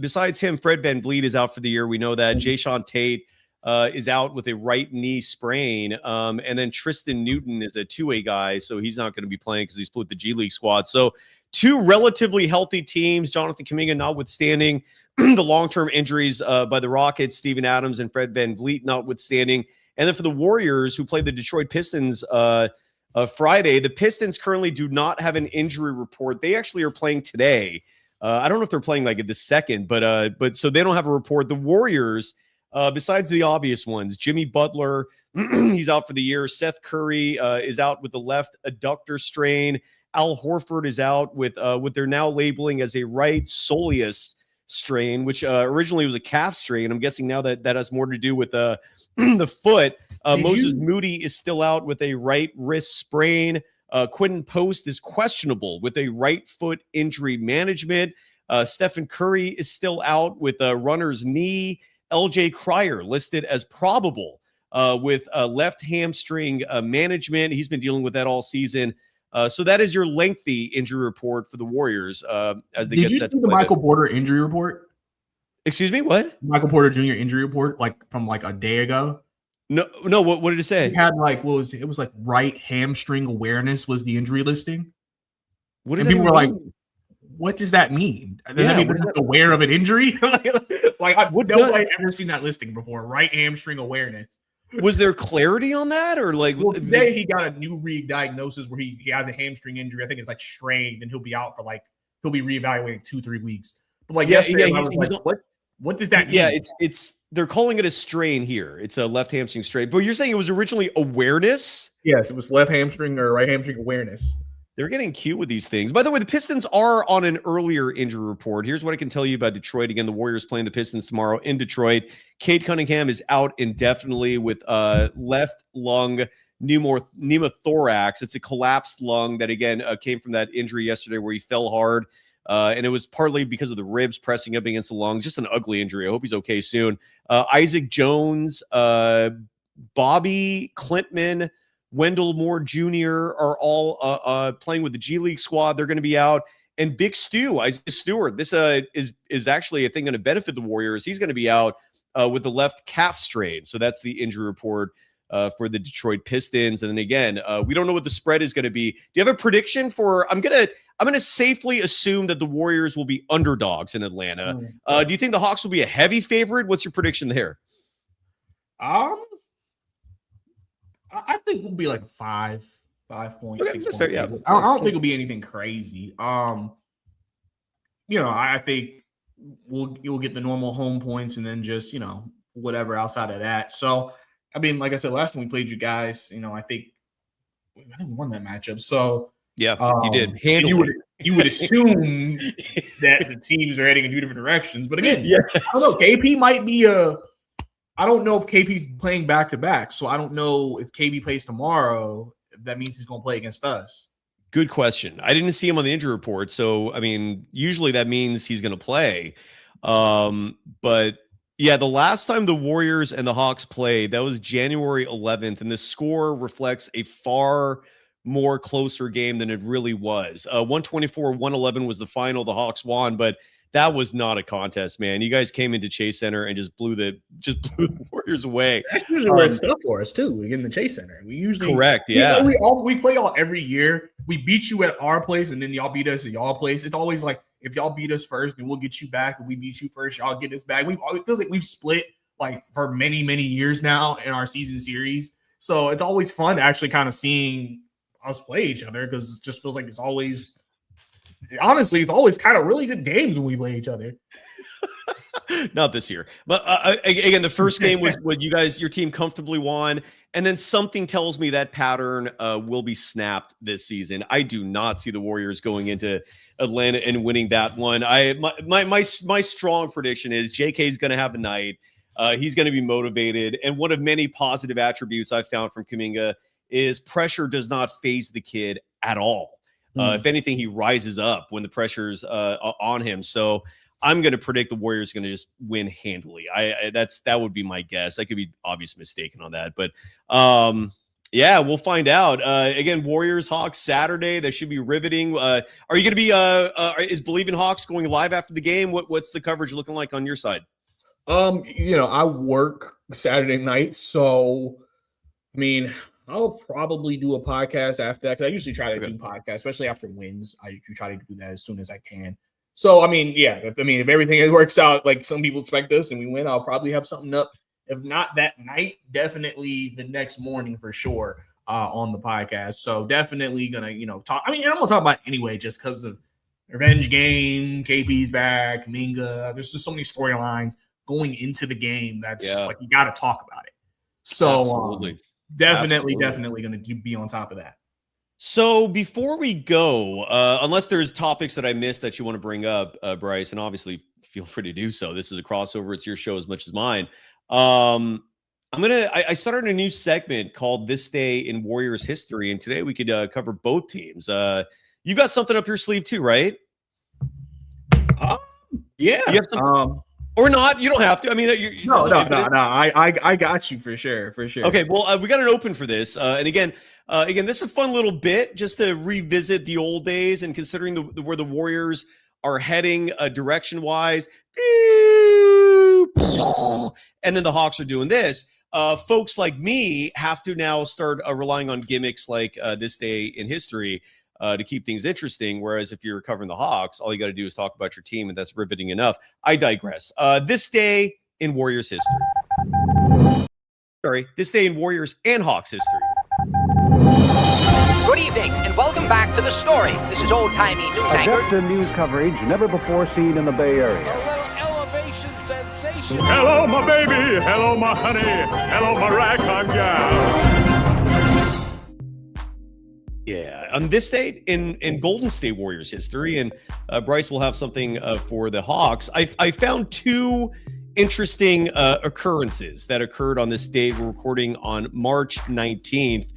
besides him, Fred VanVleet is out for the year. We know that. Jayshawn Tate is out with a right knee sprain. And then Tristan Newton is a two-way guy, so he's not going to be playing because he split the G League squad. So two relatively healthy teams, Jonathan Kuminga notwithstanding the long-term injuries by the Rockets, Steven Adams and Fred VanVleet notwithstanding. And then for the Warriors, who played the Detroit Pistons Friday, the Pistons currently do not have an injury report. They actually are playing today. I don't know if they're playing like at the second, but so they don't have a report. The Warriors, besides the obvious ones, Jimmy Butler, he's out for the year. Seth Curry is out with the left adductor strain. Al Horford is out with what they're now labeling as a right soleus strain, which originally was a calf strain. I'm guessing now that has more to do with the foot. Moses Moody is still out with a right wrist sprain. Quentin Post is questionable with a right foot injury management. Stephen Curry is still out with a runner's knee. LJ Cryer listed as probable with left hamstring management. He's been dealing with that all season. So that is your lengthy injury report for the Warriors as they get set. Did you see the Michael Porter injury report? Excuse me, what? Michael Porter Jr. injury report, like from like a day ago. No. What did it say? He had like it was like right hamstring awareness was the injury listing. What does and people were like, what does that mean? Does that mean they're just aware of an injury? Nobody's ever seen that listing before. Right hamstring awareness. Was there clarity on that, or like? Well, today he got a new re-diagnosis where he has a hamstring injury. I think it's like strained, and he'll be out for he'll be reevaluated 2-3 weeks. But like yesterday, I was like, what does that mean? Yeah, it's they're calling it a strain here. It's a left hamstring strain. But you're saying it was originally awareness? Yes, it was left hamstring or right hamstring awareness. They're getting cute with these things. By the way, the Pistons are on an earlier injury report. Here's what I can tell you about Detroit. Again, the Warriors playing the Pistons tomorrow in Detroit. Cade Cunningham is out indefinitely with left lung pneumothorax. It's a collapsed lung that, again, came from that injury yesterday where he fell hard. And it was partly because of the ribs pressing up against the lungs. Just an ugly injury. I hope he's okay soon. Isaac Jones, Bobby Klintman, Wendell Moore Jr. are all playing with the G League squad. They're going to be out. And Big Stu, Isaiah Stewart, this is actually, I think, going to benefit the Warriors. He's going to be out with the left calf strain. So that's the injury report for the Detroit Pistons. And then again, we don't know what the spread is going to be. Do you have a prediction for? I'm gonna safely assume that the Warriors will be underdogs in Atlanta. Do you think the Hawks will be a heavy favorite? What's your prediction there? I think we'll be like a 5 point, okay, 6 point. Fair, yeah. I don't think it'll be anything crazy. I think you'll get the normal home points and then just, whatever outside of that. So, I mean, like I said, last time we played you guys, I think we won that matchup. So yeah, you did. You would assume that the teams are heading in two different directions. But again, I don't know. KP might be I don't know if KP's playing back-to-back, so I don't know if KP plays tomorrow. If that means he's going to play against us. Good question. I didn't see him on the injury report, so, I mean, usually that means he's going to play. But, yeah, the last time the Warriors and the Hawks played, that was January 11th, and the score reflects a far more closer game than it really was. 124-111 was the final. The Hawks won, but that was not a contest, man. You guys came into Chase Center and just blew the Warriors away. That's usually where it's stuff for us too. In the Chase Center, we usually correct. Yeah, we play y'all every year. We beat you at our place, and then y'all beat us at y'all place. It's always like if y'all beat us first, then we'll get you back. If we beat you first, y'all get us back. It feels like we've split like for many years now in our season series. So it's always fun to actually kind of seeing us play each other because it just feels like it's always. Honestly, it's always kind of really good games when we play each other. Not this year. But again, the first game was what your team comfortably won. And then something tells me that pattern will be snapped this season. I do not see the Warriors going into Atlanta and winning that one. My strong prediction is JK is going to have a night. He's going to be motivated. And one of many positive attributes I've found from Kuminga is pressure does not faze the kid at all. If anything, he rises up when the pressure's on him. So I'm going to predict the Warriors are going to just win handily. That would be my guess. I could be obviously mistaken on that, but yeah, we'll find out. Again, Warriors Hawks Saturday. That should be riveting. Are you going to be? Is Bleav in Hawks going live after the game? What's the coverage looking like on your side? I work Saturday night, so I mean, I'll probably do a podcast after that because I usually try to do podcasts, especially after wins. I usually try to do that as soon as I can. So, I mean, yeah, if everything works out like some people expect us and we win, I'll probably have something up. If not that night, definitely the next morning for sure on the podcast. So definitely going to, talk. I mean, I'm going to talk about it anyway just because of revenge game, KP's back, Kuminga. There's just so many storylines going into the game that's just like you got to talk about it. So definitely going to be on top of that. So before we go, unless there's topics that I missed that you want to bring up, Brice, and obviously feel free to do so. This is a crossover. It's your show as much as mine. I started a new segment called This Day in Warriors History, and today we could cover both teams. You got something up your sleeve too, right? Yeah. You have or not? You don't have to. I mean, no. I got you for sure. Okay. Well, we got an open for this, and again, this is a fun little bit just to revisit the old days and considering where the Warriors are heading direction-wise. And then the Hawks are doing this. Folks like me have to now start relying on gimmicks like This Day in History to keep things interesting. Whereas if you're covering the Hawks, all you got to do is talk about your team, and that's riveting enough. I digress. This Day in Warriors History. Sorry, This Day in Warriors and Hawks history. Good evening, and welcome back to The Story. This is old-timey news anchor. Adept in news coverage never before seen in the Bay Area. A little elevation sensation. Hello, my baby. Hello, my honey. Hello, my ragtime gal. Yeah, on this day in Golden State Warriors history, and Brice will have something for the Hawks. I found two interesting occurrences that occurred on this date. We're recording on March 19th.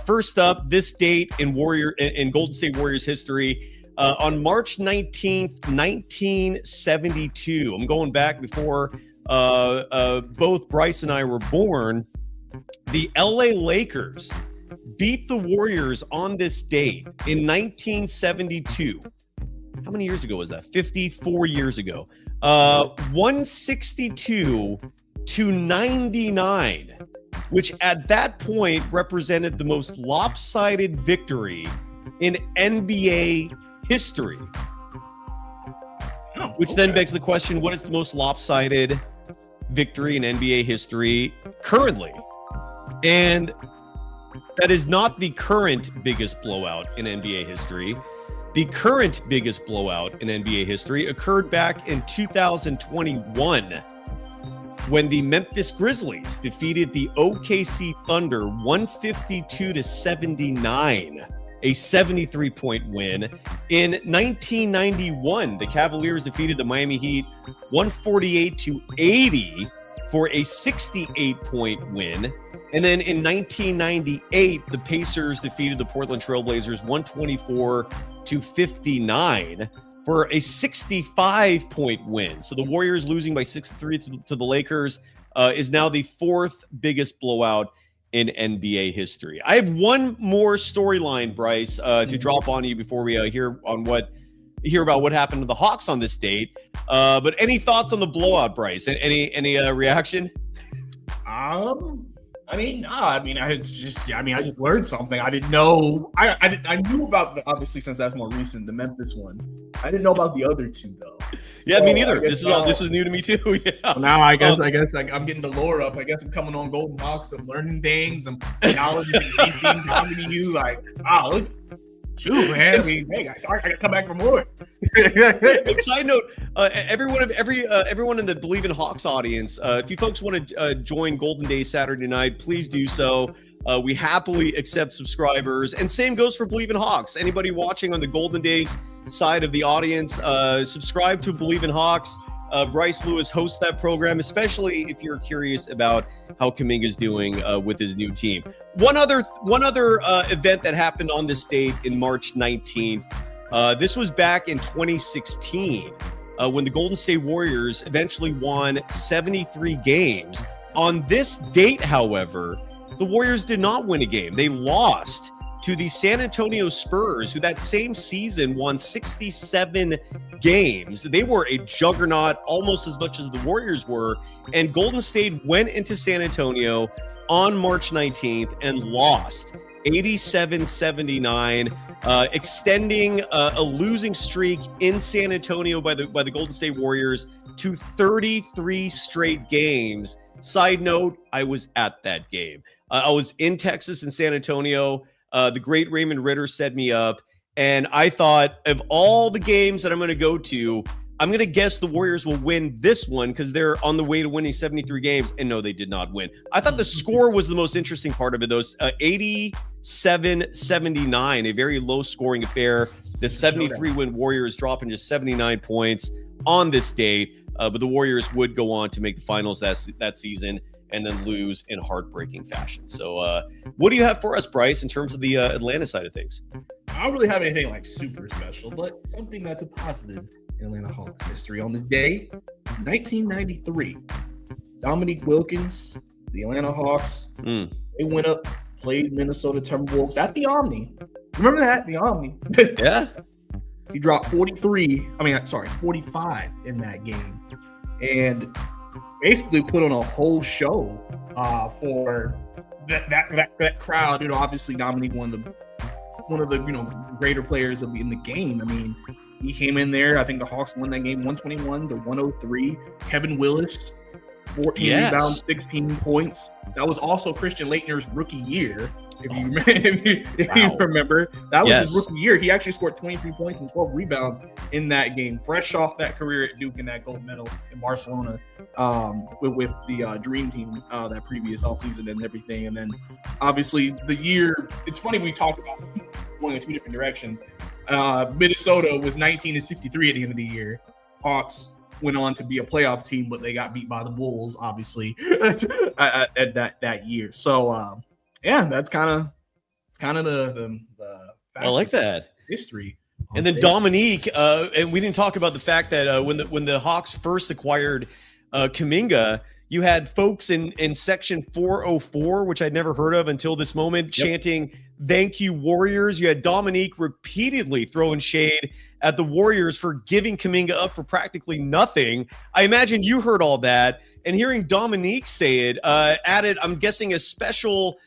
First up, this date in Golden State Warriors history, on March 19th, 1972. I'm going back before both Brice and I were born. The LA Lakers beat the Warriors on this date in 1972. How many years ago was that? 54 years ago. 162-99. Which at that point represented the most lopsided victory in NBA history. Which then begs the question, what is the most lopsided victory in NBA history currently? And that is not the current biggest blowout in NBA history. The current biggest blowout in NBA history occurred back in 2021. When the Memphis Grizzlies defeated the OKC Thunder 152-79, a 73-point win. In 1991, the Cavaliers defeated the Miami Heat 148-80 for a 68-point win. And then in 1998, the Pacers defeated the Portland Trailblazers 124-59 for a 65-point win. So the Warriors losing by 6-3 to the Lakers is now the fourth biggest blowout in NBA history. I have one more storyline, Brice, to drop on you before we hear about what happened to the Hawks on this date. But any thoughts on the blowout, Brice? Any reaction? I just learned something. I didn't know. I knew about obviously since that's more recent, the Memphis one. I didn't know about the other two though. Yeah, so, me neither. This is new to me too. Yeah. Now I guess I'm getting the lore up. I guess I'm coming on Golden Hawks. I'm learning things. I'm acknowledging coming to you like, wow, Shoot, man. I mean, hey, I gotta come back for more. Side note, everyone in the Bleav in Hawks audience, if you folks want to join Golden Days Saturday night, please do so. We happily accept subscribers, and same goes for Bleav in Hawks. Anybody watching on the Golden Days side of the audience, subscribe to Bleav in Hawks. Brice Lewis hosts that program, especially if you're curious about how Kuminga's doing with his new team. One other event that happened on this date in March 19th. This was back in 2016 when the Golden State Warriors eventually won 73 games. On this date, however, the Warriors did not win a game. They lost to the San Antonio Spurs, who that same season won 67 games. They were a juggernaut almost as much as the Warriors were. And Golden State went into San Antonio on March 19th and lost 87-79, extending a losing streak in San Antonio by the Golden State Warriors to 33 straight games. Side note, I was at that game. I was in Texas in San Antonio. The great Raymond Ritter set me up, and I thought, of all the games that I'm going to go to, I'm going to guess the Warriors will win this one because they're on the way to winning 73 games. And no, they did not win. I thought the score was the most interesting part of it, though. 87-79, a very low scoring affair. The 73-win Warriors dropping just 79 points on this date, but the Warriors would go on to make the finals that season and then lose in heartbreaking fashion. So what do you have for us, Brice, in terms of the Atlanta side of things? I don't really have anything like super special, but something that's a positive in Atlanta Hawks history. On this day, 1993, Dominique Wilkins, the Atlanta Hawks, they went up, played Minnesota Timberwolves at the Omni. Remember that? The Omni. Yeah. He dropped 45 in that game. And basically put on a whole show for that crowd. Obviously Dominique one of the greater players in the game. I mean, he came in there. I think the Hawks won that game 121-103. Kevin Willis, 14 rebounds, 16 points. That was also Christian Laettner's rookie year. If you remember, that was his rookie year. He actually scored 23 points and 12 rebounds in that game, fresh off that career at Duke and that gold medal in Barcelona with the Dream Team that previous offseason and everything. And then obviously the year, it's funny we talked about going in two different directions. Minnesota was 19-63 at the end of the year. Hawks went on to be a playoff team, but they got beat by the Bulls, obviously, at that year. So, yeah, that's kind of the I like that history. And then Dominique, and we didn't talk about the fact that when the Hawks first acquired Kuminga, you had folks in section 404, which I'd never heard of until this moment, chanting "Thank you, Warriors." You had Dominique repeatedly throwing shade at the Warriors for giving Kuminga up for practically nothing. I imagine you heard all that, and hearing Dominique say it added, I'm guessing, a special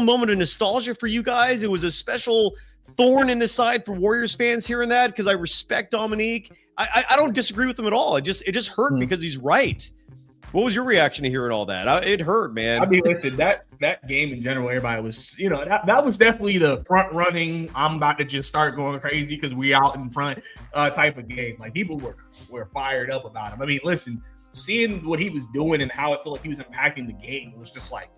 moment of nostalgia for you guys. It was a special thorn in the side for Warriors fans hearing that, because I respect Dominique. I don't disagree with him at all. It just hurt because he's right. What was your reaction to hearing all that? It hurt, man. I mean, listen, that game in general, everybody was, that was definitely the front running, I'm about to just start going crazy because we out in front type of game. Like, people were fired up about him. I mean, listen, seeing what he was doing and how it felt like he was impacting the game was just like,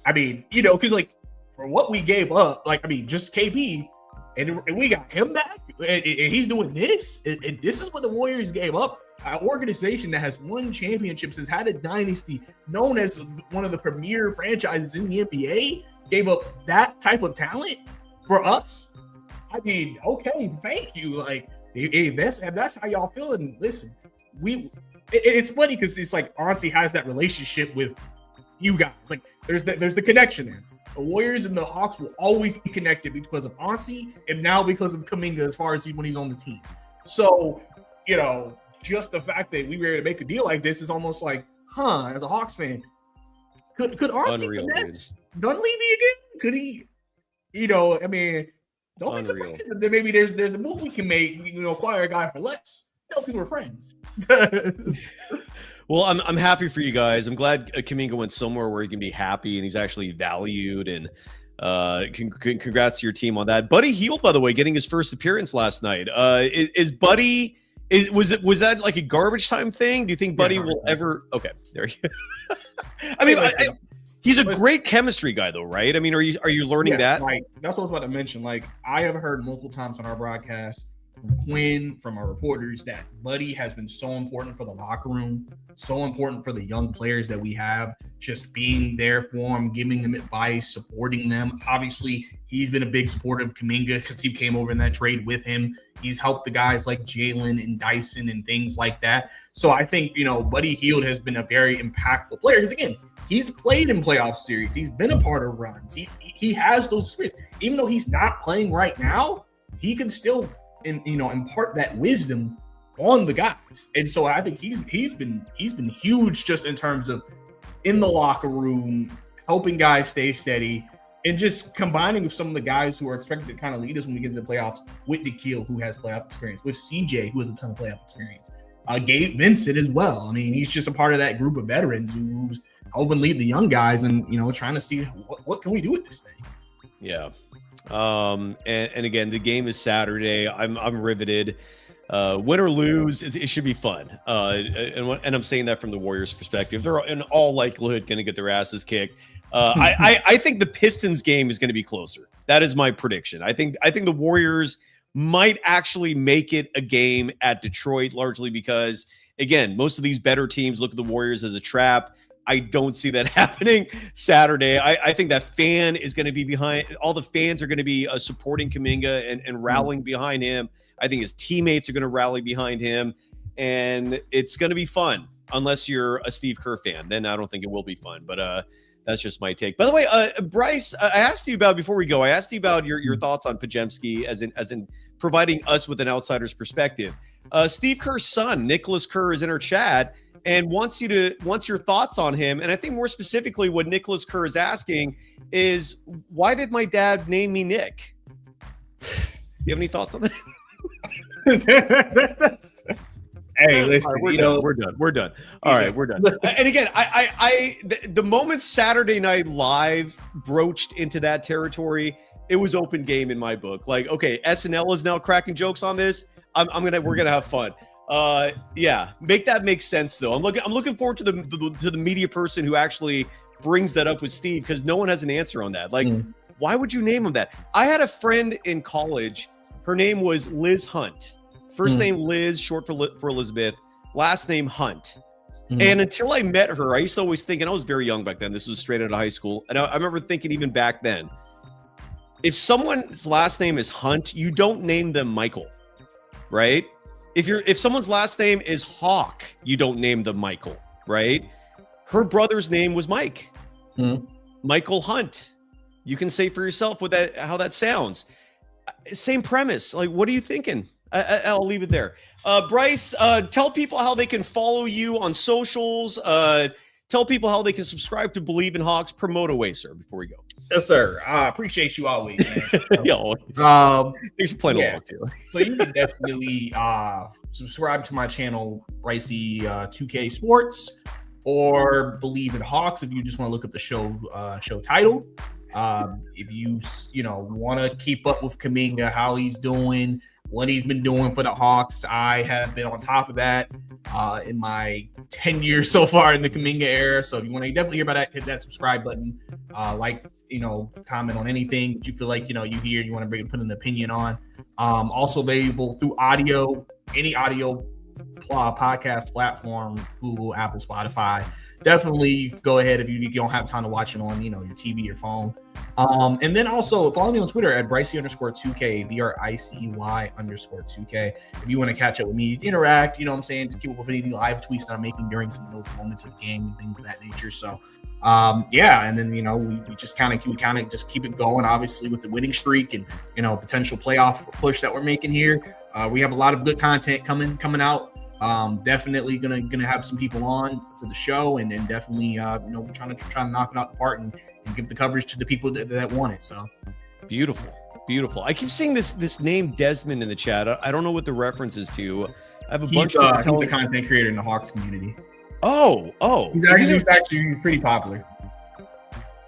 I mean, because like for what we gave up, like, I mean, just KP, and we got him back, and he's doing this, and this is what the Warriors gave up. An organization that has won championships, has had a dynasty, known as one of the premier franchises in the NBA, gave up that type of talent for us. I mean, okay, thank you. Like, if that's how y'all feeling, listen, it's funny because it's like Ansi has that relationship with you guys. Like, there's the connection there. The Warriors and the Hawks will always be connected because of Ansi, and now because of Kuminga as far as when he's on the team. So, just the fact that we were able to make a deal like this is almost like, as a Hawks fan, could Ansi Dunleavy again? Could he, I mean, don't be surprised that maybe there's a move we can make, acquire a guy for less. Because we're friends. Well, I'm happy for you guys. I'm glad Kuminga went somewhere where he can be happy and he's actually valued. And Congrats to your team on that. Buddy Hield, by the way, getting his first appearance last night. Is Buddy? Was that like a garbage time thing? Do you think Buddy will ever? Okay, there you go. I mean, he's a great chemistry guy, though, right? I mean, are you learning that? Like that's what I was about to mention. Like I have heard multiple times on our broadcast from Quinn, from our reporters, that Buddy has been so important for the locker room, so important for the young players that we have, just being there for them, giving them advice, supporting them. Obviously, he's been a big supporter of Kuminga because he came over in that trade with him. He's helped the guys like Jalen and Dyson and things like that. So I think, Buddy Hield has been a very impactful player because, again, he's played in playoff series. He's been a part of runs. He has those experiences. Even though he's not playing right now, he can still impart that wisdom on the guys. And so I think he's been huge just in terms of in the locker room, helping guys stay steady, and just combining with some of the guys who are expected to kind of lead us when we get into the playoffs, with Nikhil, who has playoff experience, with CJ, who has a ton of playoff experience, Gabe Vincent as well. I mean, he's just a part of that group of veterans who's helping lead the young guys and, trying to see what can we do with this thing. Yeah. And again, the game is Saturday. I'm riveted. Win or lose, it should be fun. And I'm saying that from the Warriors' perspective. They're in all likelihood going to get their asses kicked. I think the Pistons game is going to be closer. That is my prediction. I think the Warriors might actually make it a game at Detroit, largely because, again, most of these better teams look at the Warriors as a trap. I don't see that happening Saturday. I think that fan is going to be behind. All the fans are going to be supporting Kuminga and rallying behind him. I think his teammates are going to rally behind him, and it's going to be fun. Unless you're a Steve Kerr fan, then I don't think it will be fun. But that's just my take. By the way, Brice, I asked you about before we go. I asked you about your thoughts on Podziemski as in providing us with an outsider's perspective. Steve Kerr's son, Nicholas Kerr, is in our chat and wants your thoughts on him. And I think more specifically, what Nicholas Kerr is asking is, why did my dad name me Nick? You have any thoughts on that? Hey, listen, right, we're done. All right, we're done. And again, the moment Saturday Night Live broached into that territory, it was open game in my book. Like, okay, SNL is now cracking jokes on this. We're gonna have fun. Yeah, make that make sense though. I'm looking forward to the media person who actually brings that up with Steve, because no one has an answer on that. Like, why would you name him that? I had a friend in college. Her name was Liz Hunt. First name Liz, short for Elizabeth. Last name Hunt. And until I met her, I used to always think, and I was very young back then. This was straight out of high school. And I remember thinking even back then, if someone's last name is Hunt, you don't name them Michael, right? If someone's last name is Hawk, you don't name them Michael, right? Her brother's name was Mike. Michael Hunt. You can say for yourself how that sounds. Same premise. Like, what are you thinking? I'll leave it there. Brice, tell people how they can follow you on socials. Tell people how they can subscribe to Bleav in Hawks. Promote away, sir, before we go. Yes, sir. I appreciate you always, man. Yeah, always. Thanks for playing along, too. So you can definitely subscribe to my channel, Brice 2K Sports, or Bleav in Hawks if you just want to look up the show title. If you want to keep up with Kuminga, how he's doing, what he's been doing for the Hawks, I have been on top of that in my 10 years so far in the Kuminga era. So if you want to definitely hear about that, hit that subscribe button. Comment on anything that you feel like, you hear, you want to put an opinion on. Also available through audio, any audio podcast platform, Google, Apple, Spotify. Definitely go ahead if you don't have time to watch it on, your TV or phone. And then also follow me on Twitter at Brice_2K, BRICY_2K. If you want to catch up with me, interact, just keep up with any live tweets that I'm making during some of those moments of game and things of that nature. So, and then, we just kind of just keep it going, obviously, with the winning streak and, potential playoff push that we're making here. We have a lot of good content coming out. Definitely gonna have some people on to the show, and then definitely we're trying to knock it out the park and give the coverage to the people that want it. So beautiful. I keep seeing this name Desmond in the chat. I don't know what the reference is to. I have a bunch of he's a content creator in the Hawks community. Oh, he's actually pretty popular.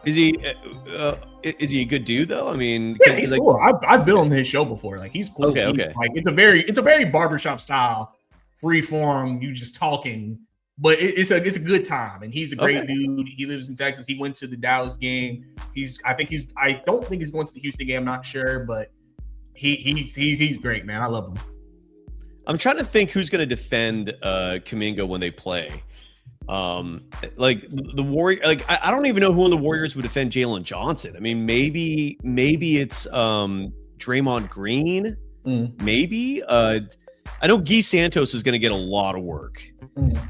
Is he a good dude though? I mean, Yeah, he's cool. I've been on his show before. Like he's cool. Okay. Like it's a very barbershop style, free form. You just talking, but it's a good time. And he's a great dude. He lives in Texas. He went to the Dallas game. I don't think he's going to the Houston game. I'm not sure, but he's great, man. I love him. I'm trying to think who's going to defend Kuminga when they play. Like the Warrior, like I don't even know who on the Warriors would defend Jalen Johnson. I mean, maybe it's Draymond Green. Maybe I know Guy Santos is going to get a lot of work,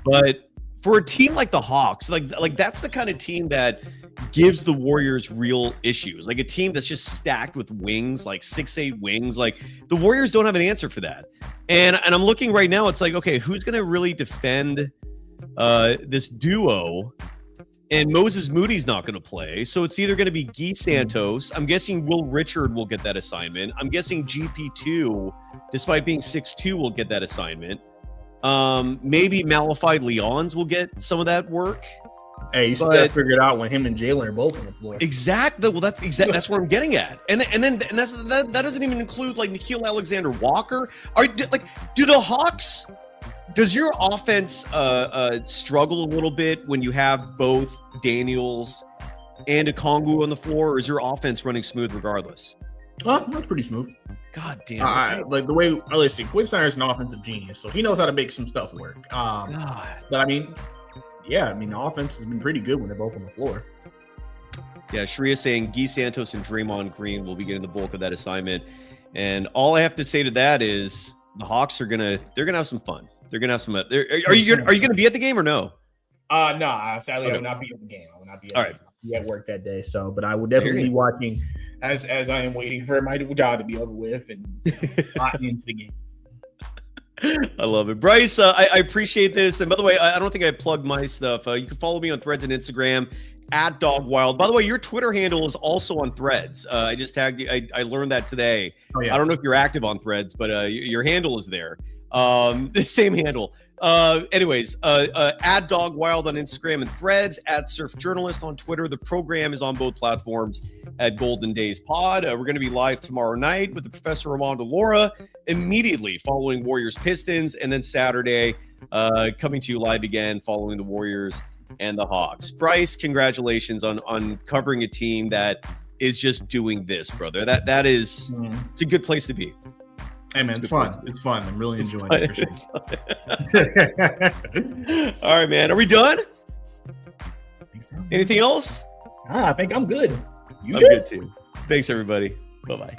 but for a team like the Hawks, like that's the kind of team that gives the Warriors real issues. Like a team that's just stacked with wings, like 6'8" wings. Like the Warriors don't have an answer for that. And I'm looking right now. It's like, okay, who's going to really defend this duo? And Moses Moody's not going to play. So it's either going to be Guy Santos. I'm guessing Will Richard will get that assignment. I'm guessing GP2, despite being 6'2", will get that assignment. Maybe Malachi Leons will get some of that work. Hey, you still got to figure it out when him and Jalen are both on the floor. Exactly. Well, that's where I'm getting at. And that doesn't even include like Nickeil Alexander-Walker. Do the Hawks? Does your offense struggle a little bit when you have both Daniels and Okongwu on the floor, or is your offense running smooth regardless? That's pretty smooth. God damn. Like the way, listen, Quinn Snyder's an offensive genius, so he knows how to make some stuff work. But I mean, yeah, the offense has been pretty good when they're both on the floor. Yeah, Sharia saying Guy Santos and Draymond Green will be getting the bulk of that assignment. And all I have to say to that is the Hawks they're gonna have some fun. They're gonna have some. Are you gonna be at the game or no? No, sadly I will not be at the game. I will not be at work that day. So, but I will definitely be watching as I am waiting for my job to be over with and not into the game. I love it. Brice, I appreciate this. And by the way, I don't think I plugged my stuff. You can follow me on Threads and Instagram @DogWild. By the way, your Twitter handle is also on Threads. I just tagged you. I learned that today. Oh, yeah. I don't know if you're active on Threads, but your handle is there. The same handle. Anyways, @DogWild on Instagram and Threads, @SurfJournalist on Twitter. The program is on both platforms at Golden Days Pod. We're going to be live tomorrow night with the Professor Armando Laura immediately following Warriors Pistons, and then Saturday coming to you live again following the Warriors and the Hawks. Brice, congratulations on covering a team that is just doing this, brother. That is it's a good place to be. Hey man, it's fun. It's fun. I'm really enjoying it. All right, man. Are we done? I think so. Anything else? I think I'm good. I'm good too. Thanks, everybody. Bye-bye.